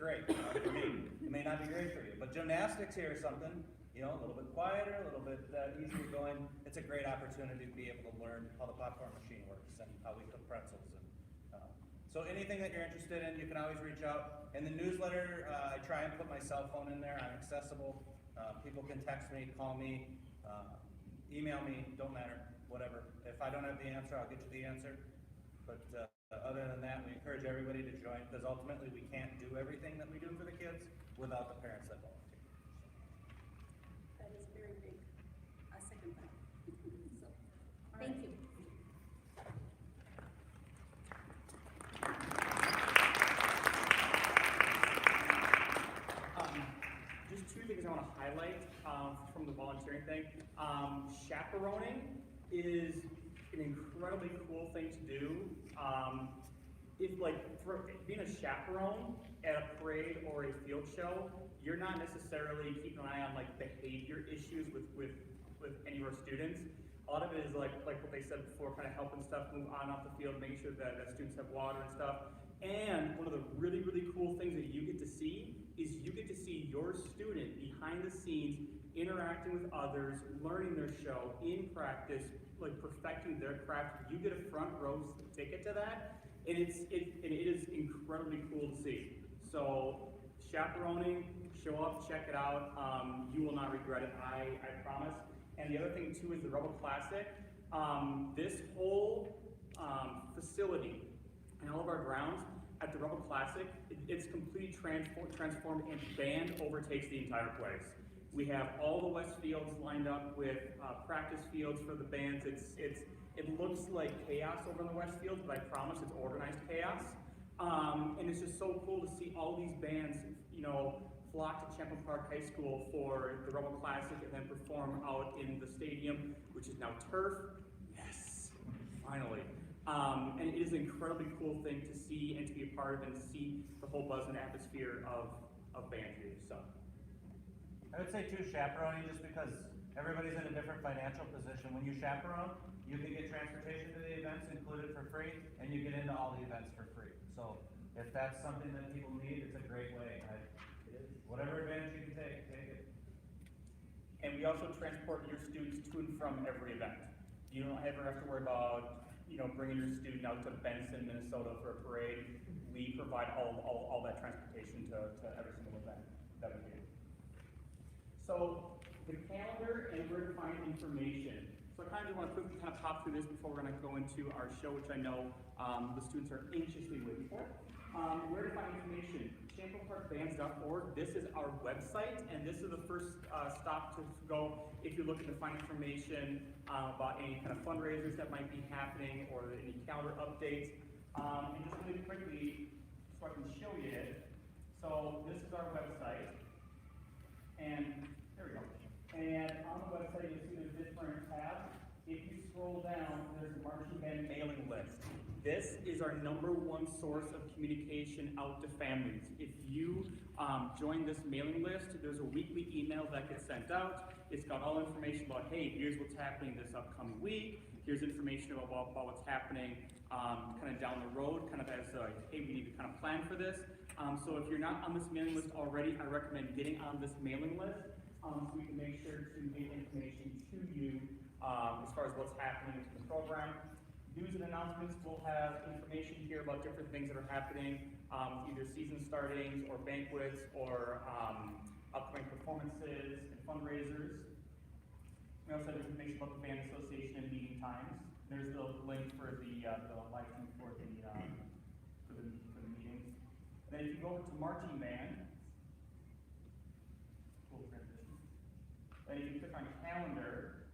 great, you know, for me. It may not be great for you, but gymnastics here is something, you know, a little bit quieter, a little bit easier going. It's a great opportunity to be able to learn how the popcorn machine works and how we cook pretzels. So anything that you're interested in, you can always reach out. In the newsletter, I try and put my cell phone in there. I'm accessible. People can text me, call me, email me, don't matter, whatever. If I don't have the answer, I'll get you the answer. But other than that, we encourage everybody to join, because ultimately we can't do everything that we do for the kids without the parents that volunteer. That is very big. I second that. So, thank you. Just two things I want to highlight from the volunteering thing. Chaperoning is an incredibly cool thing to do. If like, for being a chaperone at a parade or a field show, you're not necessarily keeping an eye on like behavior issues with any of our students. A lot of it is like what they said before, kind of helping stuff move on off the field, making sure that students have water and stuff. And one of the really, really cool things that you get to see is you get to see your student behind the scenes interacting with others, learning their show, in practice, like perfecting their craft. You get a front row ticket to that, and it is incredibly cool to see. So chaperoning, show up, check it out. You will not regret it, I promise. And the other thing too is the Rebel Classic. This whole facility and all of our grounds at the Rebel Classic, it's completely transformed, and band overtakes the entire place. We have all the west fields lined up with practice fields for the bands. It looks like chaos over in the west fields, but I promise it's organized chaos. And it's just so cool to see all these bands, you know, flock to Champlin Park High School for the Rebel Classic and then perform out in the stadium, which is now turf. Yes, finally. And it is an incredibly cool thing to see and to be a part of and to see the whole buzz and atmosphere of band here, so. I would say too, chaperoning, just because everybody's in a different financial position. When you chaperone, you can get transportation to the events included for free, and you get into all the events for free. So if that's something that people need, it's a great way. Whatever advantage you can take it. And we also transport your students to and from every event. You don't ever have to worry about, bringing your student out to Benson, Minnesota for a parade. We provide all that transportation to every single event that we do. So the calendar and where to find information. So I kind of want to quickly kind of pop through this before we're going to go into our show, which I know the students are anxiously waiting for. Where to find information? ChampionParkBands.org. This is our website, and this is the first stop to go if you're looking to find information about any kind of fundraisers that might be happening or any calendar updates. And just really quickly, so I can show you it. So this is our website, and there we go. And on the website, you'll see there's different tabs. If you scroll down, there's a marching band mailing list. This is our #1 source of communication out to families. If you join this mailing list, there's a weekly email that gets sent out. It's got all information about, hey, here's what's happening this upcoming week. Here's information about what's happening kind of down the road, kind of as, hey, we need to kind of plan for this. So if you're not on this mailing list already, I recommend getting on this mailing list so we can make sure to get information to you as far as what's happening with the program. News and announcements, we'll have information here about different things that are happening, either season startings or banquets or upcoming performances and fundraisers. We also have information about the band association and meeting times. There's the link for the live stream for the meetings. And then if you go over to marching band, cool transition. Then if you click on calendar,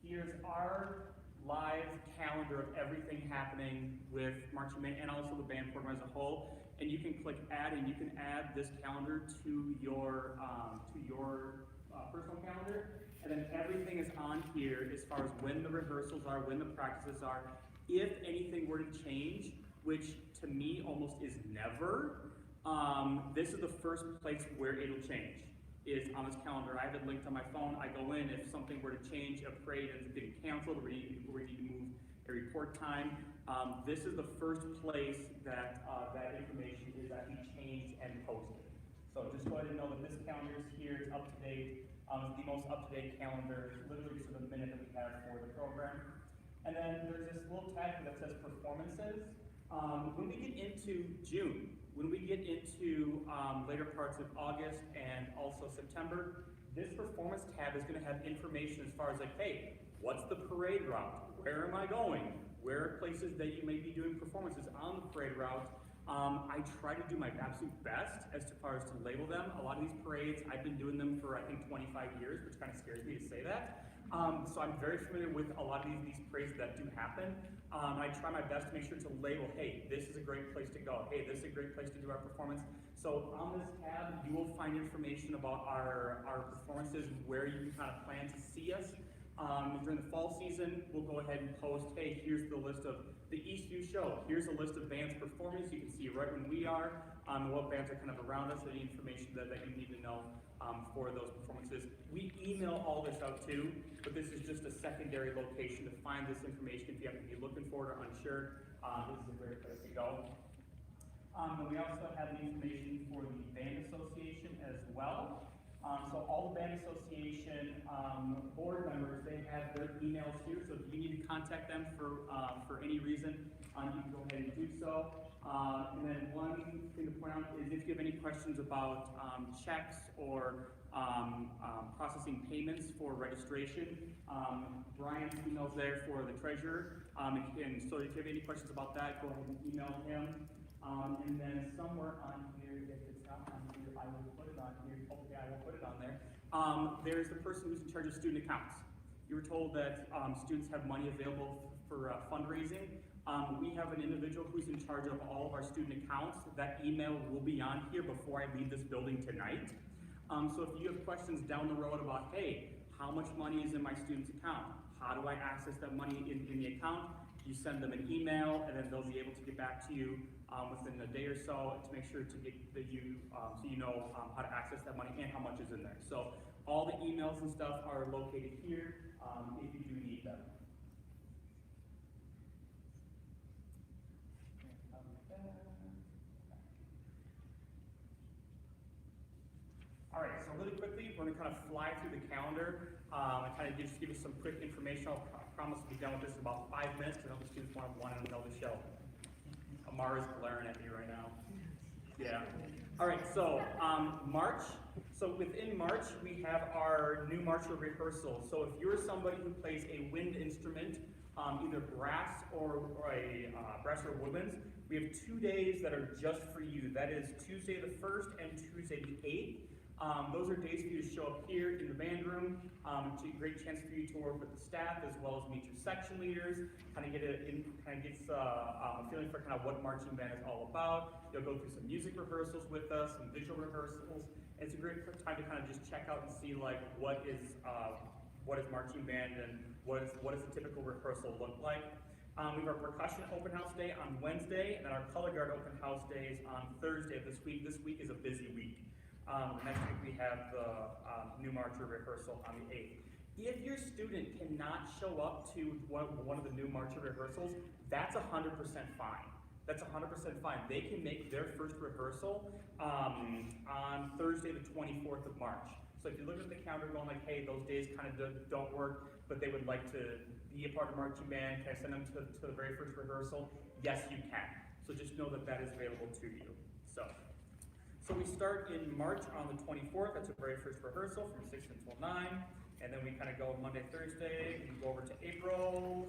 here's our live calendar of everything happening with marching band and also the band program as a whole. And you can click add, and you can add this calendar to your personal calendar. And then everything is on here as far as when the rehearsals are, when the practices are. If anything were to change, which to me almost is never, this is the first place where it'll change. Is on this calendar. I have it linked on my phone. I go in, if something were to change, a parade ends up getting canceled, or we need to move a report time, this is the first place that that information is actually changed and posted. So just go ahead and know that this calendar is here, it's up to date. It's the most up-to-date calendar, literally to the minute that we have for the program. And then there's this little tag that says performances. When we get into June, when we get into later parts of August and also September, this performance tab is going to have information as far as like, hey, what's the parade route? Where am I going? Where are places that you may be doing performances on the parade route? I try to do my absolute best as far as to label them. A lot of these parades, I've been doing them for I think 25 years, which kind of scares me to say that. So I'm very familiar with a lot of these parades that do happen. I try my best to make sure to label, hey, this is a great place to go. Hey, this is a great place to do our performance. So on this tab, you will find information about our performances, where you can kind of plan to see us. During the fall season, we'll go ahead and post, hey, here's the list of the Eastview show. Here's a list of bands performing, so you can see right when we are, what bands are kind of around us, any information that you need to know for those performances. We email all this out too, but this is just a secondary location to find this information. If you happen to be looking for it or unsure, this is a great place to go. And we also have the information for the band association as well. So all the band association board members, they have their emails here. So if you need to contact them for any reason, you can go ahead and do so. And then one thing to point out is if you have any questions about checks or processing payments for registration, Brian's email's there for the treasurer. And so if you have any questions about that, go ahead and email him. And then somewhere on here, if it's not on here, I will put it on here. Okay, I will put it on there. There's the person who's in charge of student accounts. You were told that students have money available for fundraising. We have an individual who's in charge of all of our student accounts. That email will be on here before I leave this building tonight. So if you have questions down the road about, hey, how much money is in my student's account? how do I access that money in the account? You send them an email, and then they'll be able to get back to you within a day or so to make sure to get that you so you know how to access that money and how much is in there. So all the emails and stuff are located here if you do need them. All right, so really quickly, we're gonna kind of fly through the calendar and kind of just give you some quick information. I'll promise to be done with this in about 5 minutes, because I know the students want to know the show. Amara's glaring at me right now. Yeah. All right, so March. So within March, we have our new marcher rehearsal. So if you're somebody who plays a wind instrument, either brass or brass or woodwinds, we have 2 days that are just for you. That is Tuesday the 1st and Tuesday the 8th. Those are days for you to show up here in the band room. It's a great chance for you to work with the staff as well as meet your section leaders. Kind of get a feeling for kind of what marching band is all about. You'll go through some music rehearsals with us, some visual rehearsals. And it's a great time to kind of just check out and see like what is marching band and what does a typical rehearsal look like. We have our percussion open house day on Wednesday, and then our color guard open house days on Thursday of this week. This week is a busy week. Next week we have the new marcher rehearsal on the 8th. If your student cannot show up to one of the new marcher rehearsals, that's 100% fine. That's 100% fine. They can make their first rehearsal on Thursday the 24th of March. So if you look at the calendar going like, hey, those days kind of don't work, but they would like to be a part of marching band, can I send them to the very first rehearsal? Yes, you can. So just know that that is available to you. So we start in March on the 24th. That's our very first rehearsal from 6 until 9. And then we kind of go Monday, Thursday, and go over to April.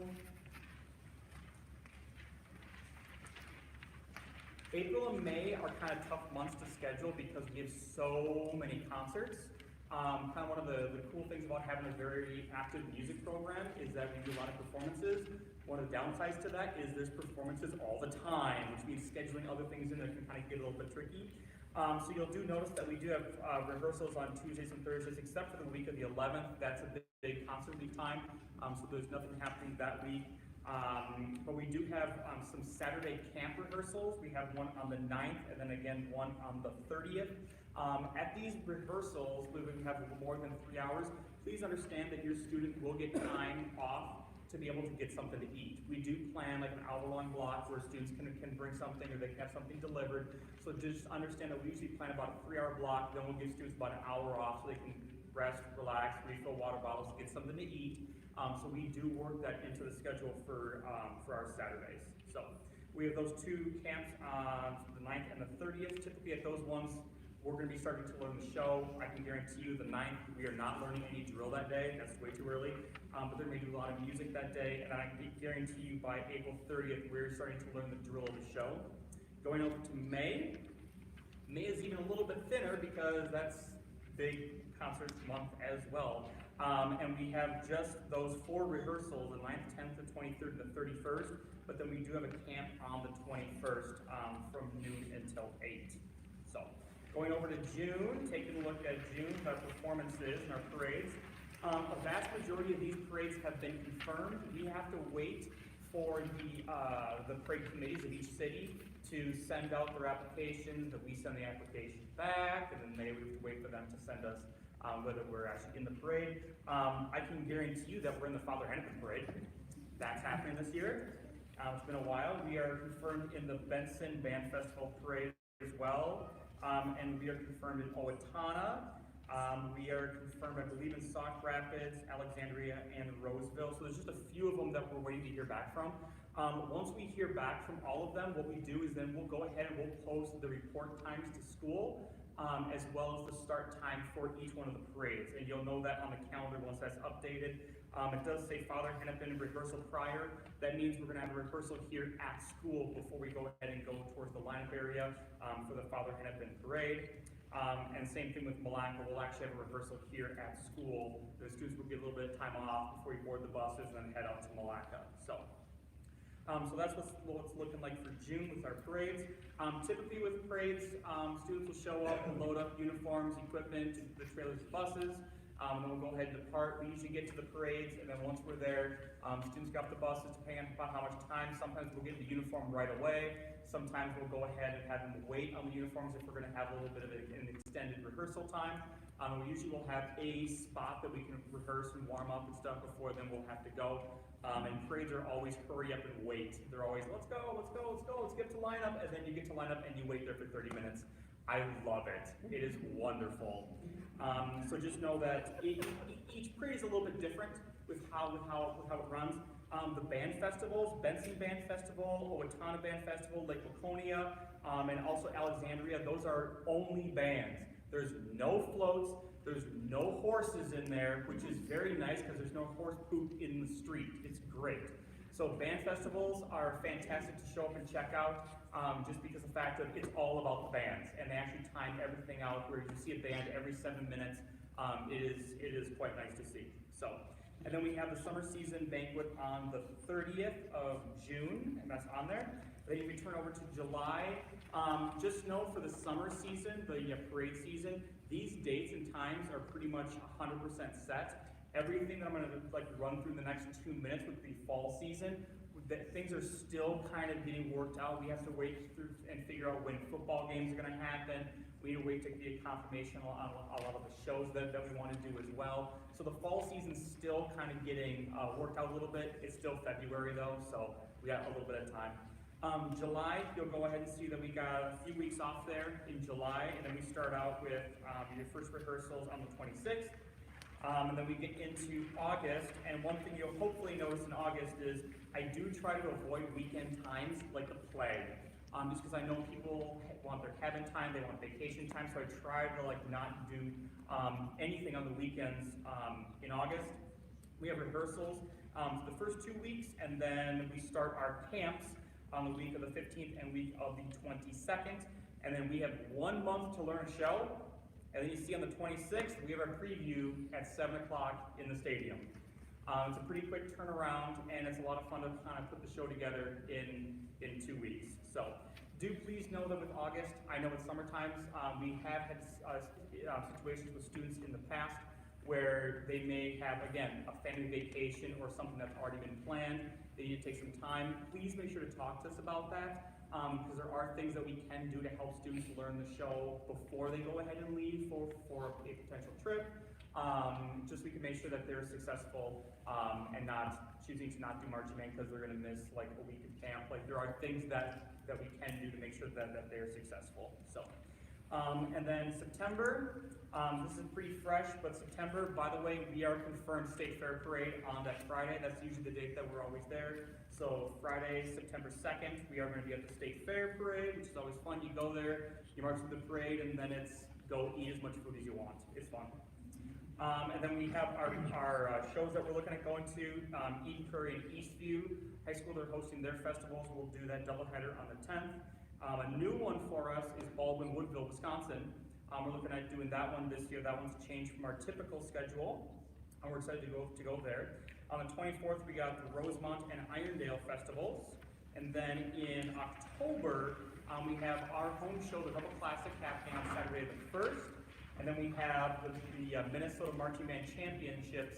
April and May are kind of tough months to schedule because we have so many concerts. Kind of one of the cool things about having a very active music program is that we do a lot of performances. One of the downsides to that is there's performances all the time, which means scheduling other things in there can kind of get a little bit tricky. So you'll do notice that we do have rehearsals on Tuesdays and Thursdays, except for the week of the 11th. That's a big concert week time, so there's nothing happening that week. But we do have some Saturday camp rehearsals. We have one on the 9th, and then again one on the 30th. At these rehearsals, we have more than 3 hours. Please understand that your student will get time off to be able to get something to eat. We do plan like an hour-long block where students can bring something or they can have something delivered. So just understand that we usually plan about a 3-hour block, then we'll give students about an hour off so they can rest, relax, refill water bottles, get something to eat. So we do work that into the schedule for our Saturdays. So we have those 2 camps on the 9th and the 30th. Typically at those ones, we're going to be starting to learn the show. I can guarantee you the 9th, we are not learning any drill that day. That's way too early. But they're going to do a lot of music that day. And I can guarantee you by April 30th, we're starting to learn the drill of the show. Going over to May. May is even a little bit thinner because that's big concerts month as well. And we have just those 4 rehearsals, the 9th, 10th, the 23rd, and the 31st. But then we do have a camp on the 21st from noon until 8. So. Going over to June, taking a look at June, our performances and our parades. A vast majority of these parades have been confirmed. We have to wait for the parade committees of each city to send out their applications, that we send the application back, and then we have to wait for them to send us whether we're actually in the parade. I can guarantee you that we're in the Father Hennepin parade. That's happening this year. It's been a while. We are confirmed in the Benson Band Festival parade as well. And we are confirmed in Owatonna. We are confirmed, I believe, in Sauk Rapids, Alexandria, and Roseville. So there's just a few of them that we're waiting to hear back from. Once we hear back from all of them, what we do is then we'll go ahead and we'll post the report times to school, as well as the start time for each one of the parades. And you'll know that on the calendar once that's updated. It does say Father Hennepin rehearsal prior. That means we're going to have a rehearsal here at school before we go ahead and go towards the lineup area for the Father Hennepin parade. And same thing with Malacca. We'll actually have a rehearsal here at school. The students will get a little bit of time off before we board the buses and then head out to Malacca. So that's what's looking like for June with our parades. Typically with parades, students will show up and load up uniforms, equipment, the trailers, buses. And then we'll go ahead and depart. We usually get to the parades, and then once we're there, students get off the buses depending upon how much time. Sometimes we'll get the uniform right away. Sometimes we'll go ahead and have them wait on the uniforms if we're going to have a little bit of an extended rehearsal time. We usually will have a spot that we can rehearse and warm up and stuff before then we'll have to go. And parades are always hurry up and wait. They're always, let's go, let's go, let's go, let's get to line up, and then you get to line up and you wait there for 30 minutes. I love it. It is wonderful. So just know that each parade is a little bit different with how it runs. The band festivals, Benson Band Festival, Owatonna Band Festival, Lake Laconia, and also Alexandria, those are only bands. There's no floats, there's no horses in there, which is very nice because there's no horse poop in the street. It's great. So band festivals are fantastic to show up and check out, just because of the fact that it's all about the bands, and they actually time everything out where you see a band every 7 minutes. It is quite nice to see. So, and then we have the summer season banquet on the 30th of June, and that's on there. Then we turn over to July. Just know for the summer season, the parade season, these dates and times are pretty much 100% set. Everything that I'm going to run through the next 2 minutes with the fall season, that things are still kind of getting worked out. We have to wait through and figure out when football games are going to happen. We need to wait to get confirmation on a lot of the shows that we want to do as well. So the fall season's still kind of getting worked out a little bit. It's still February though, so we got a little bit of time. July, you'll go ahead and see that we got a few weeks off there in July, and then we start out with your first rehearsals on the 26th. And then we get into August, and one thing you'll hopefully notice in August is I do try to avoid weekend times like the plague. Just because I know people want their cabin time, they want vacation time, so I try to not do anything on the weekends in August. We have rehearsals the first 2 weeks, and then we start our camps on the week of the 15th and week of the 22nd, and then we have 1 month to learn a show. And then you see on the 26th, we have our preview at 7 o'clock in the stadium. It's a pretty quick turnaround, and it's a lot of fun to kind of put the show together in 2 weeks. So do please know that with August, I know it's summer times, we have had situations with students in the past where they may have, again, a family vacation or something that's already been planned. They need to take some time. Please make sure to talk to us about that. Because there are things that we can do to help students learn the show before they go ahead and leave for a potential trip. Just so we can make sure that they're successful and not choosing to not do marching band because they're going to miss like a week of camp. Like there are things that we can do to make sure that they're successful. So, and then September, this is pretty fresh, but September, by the way, we are confirmed State Fair Parade on that Friday. That's usually the date that we're always there. So Friday, September 2nd, we are going to be at the State Fair Parade, which is always fun. You go there, you march through the parade, and then it's go eat as much food as you want. It's fun. And then we have our shows that we're looking at going to. Eden Prairie and Eastview High School, they're hosting their festivals. We'll do that doubleheader on the 10th. A new one for us is Baldwin Woodville, Wisconsin. We're looking at doing that one this year. That one's changed from our typical schedule, and we're excited to go there. On the 24th, we got the Rosemont and Irondale festivals. And then in October, we have our home show, the Rebel Classic, happening on Saturday the 1st. And then we have the Minnesota Marching Band Championships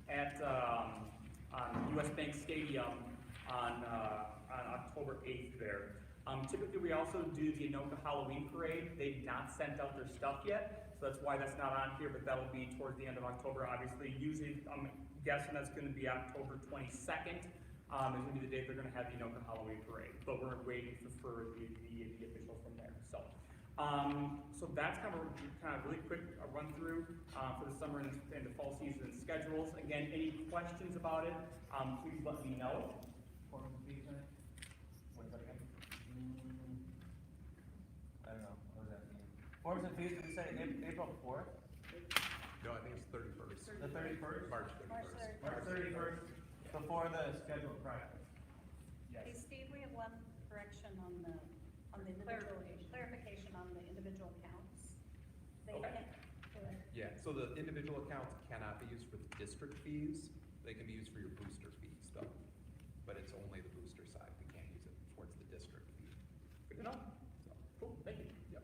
at US Bank Stadium on October 8th there. Typically, we also do the Anoka Halloween Parade. They've not sent out their stuff yet, so that's why that's not on here, but that'll be towards the end of October, obviously. Usually, I'm guessing that's going to be October 22nd. Is going to be the date they're going to have the Anoka Halloween Parade, but we're waiting for the officials from there. So, so that's kind of really quick run through for the summer and the fall season schedules. Again, any questions about it, please let me know. What is that again? I don't know. What does that mean? Forms and fees, did we say April 4th? No, I think it's 31st. The 31st? March 31st. March 31st, before the scheduled practice. Hey, Yes. Steve, we have one correction on the clarification on the individual accounts. They Okay. can't, go ahead. Yeah, so the individual accounts cannot be used for the district fees. They can be used for your booster fees though. But it's only the booster side. We can't use it towards the district fee. Good to know. So, Cool, thank you. yep.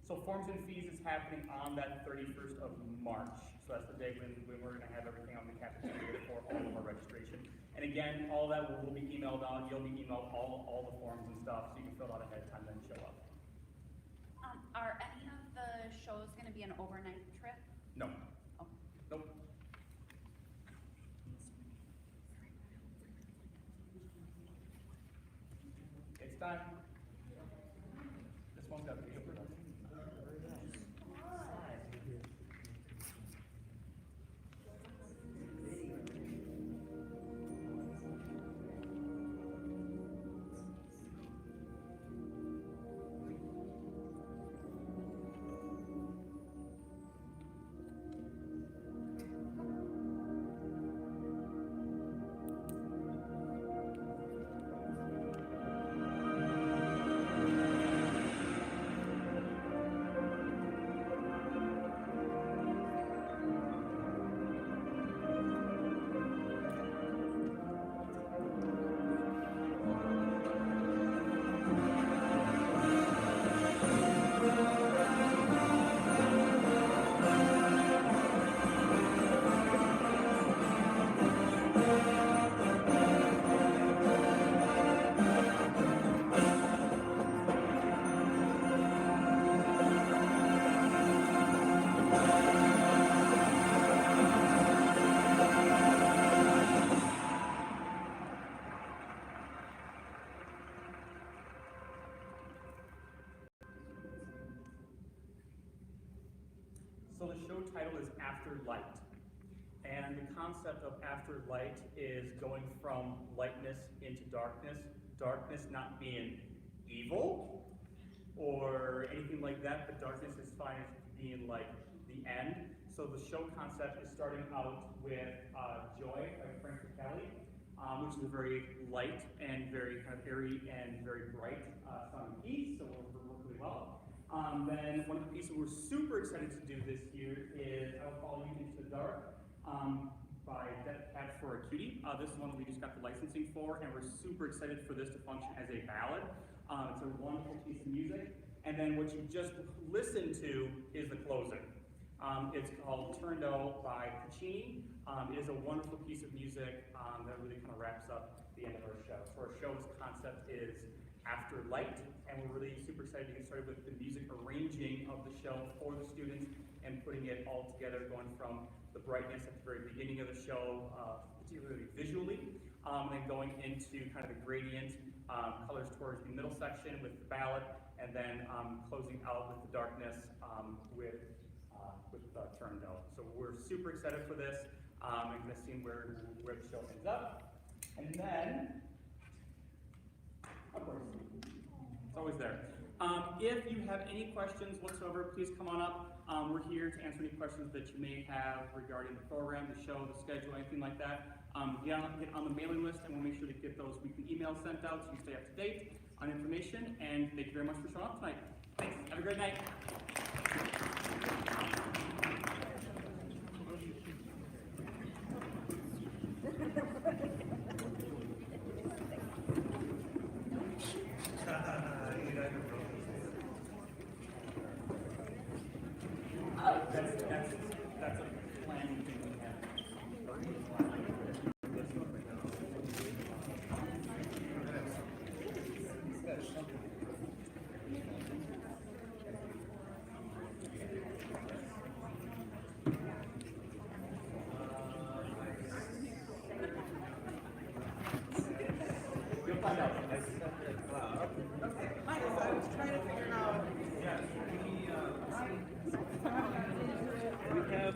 So forms and fees is happening on that 31st of March. So that's the day when we're gonna have everything on the cafeteria for all of our registration. And again, all that will be emailed out. You'll be emailed all the forms and stuff, so you can fill it out ahead of time, then show up. Are any of the shows gonna be an overnight trip? No. Oh. Nope. It's time. This one's got to be over. So the show title is After Light. And the concept of after light is going from lightness into darkness. Darkness not being evil or anything like that, but darkness is fine as being like the end. So the show concept is starting out with Joy by Frank Kelly, which is a very light and very kind of airy and very bright sounding piece, so we'll work really well. Then one of the pieces we're super excited to do this year is I'll Follow You Into the Dark by Death Cats for a Cutie. This is one that we just got the licensing for, and we're super excited for this to function as a ballad. It's a wonderful piece of music. And then what you just listened to is the closer. It's called Turned Out by Puccini. It is a wonderful piece of music that really kind of wraps up the end of our show. So our show's concept is After Light, and we're really super excited to get started with the music arranging of the show for the students and putting it all together, going from the brightness at the very beginning of the show, particularly visually, then going into kind of the gradient colors towards the middle section with the ballad, and then closing out with the darkness with Turned Out. So we're super excited for this, and going to see where the show ends up. And then, of course, it's always there. If you have any questions whatsoever, please come on up. We're here to answer any questions that you may have regarding the program, the show, the schedule, anything like that. Get on the mailing list, and we'll make sure to get those weekly emails sent out so you stay up to date on information. And thank you very much for showing up tonight. Thanks. Have a great night. That's a planning thing we have. You'll find out. I was trying to figure out. Yes, we have.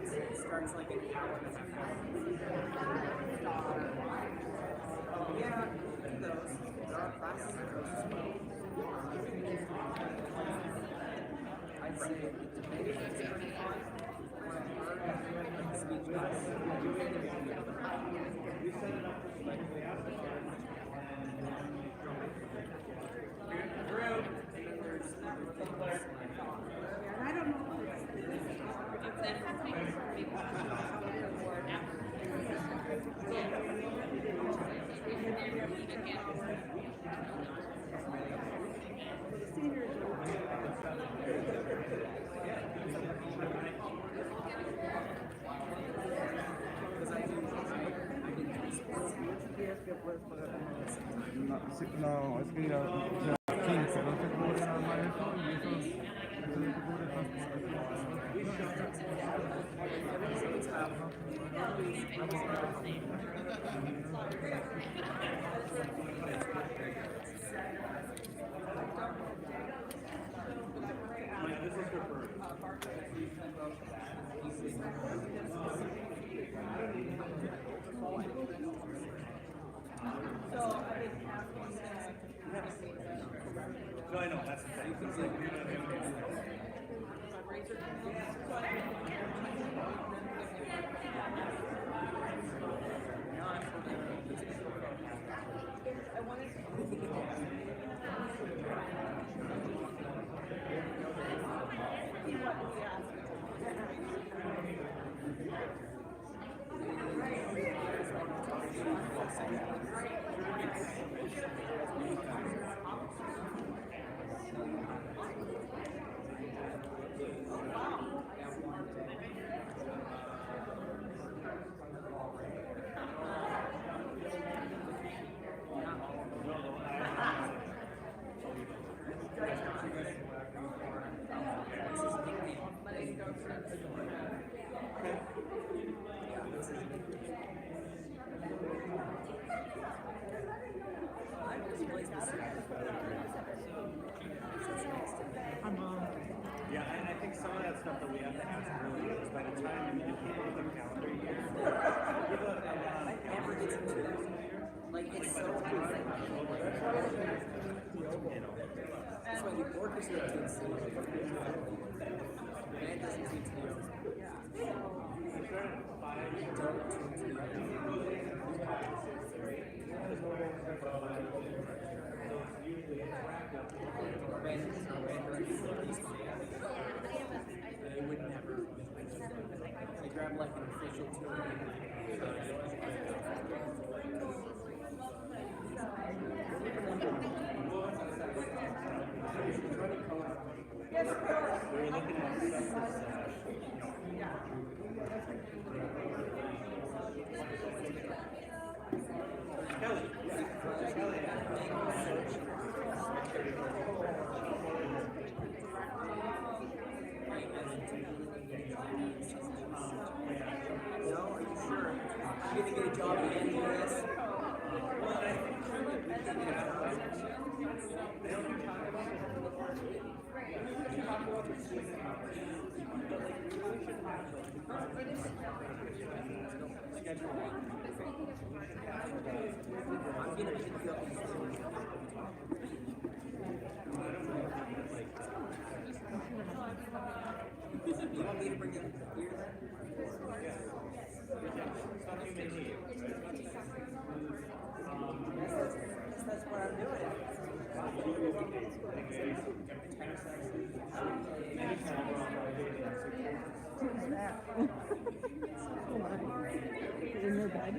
It starts like an hour and a half. Yeah, those. There are classes in those as well. I'd say maybe it's pretty fun. When I heard speech class, we set it up respectfully out of the and then there's I don't know. No, es que ya 15, no se puede armar eso y eso no se cubre No, I know, that's the thing. It's like, you're not gonna do Yeah, and I think some of that stuff that we have to ask early is by the time you can't look at the calendar year. never gets into it. Like, it's so good. That's why the orchestra takes the band doesn't take the They would never. They grab like an official tour. gonna get a job at the end of this? I'm gonna pick you up in you want me to bring you beer then? That's what I'm doing. Who's that? Oh my. In their bed?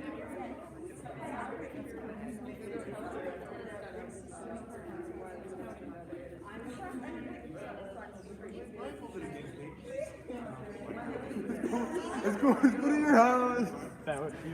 Let's go to your house. That would be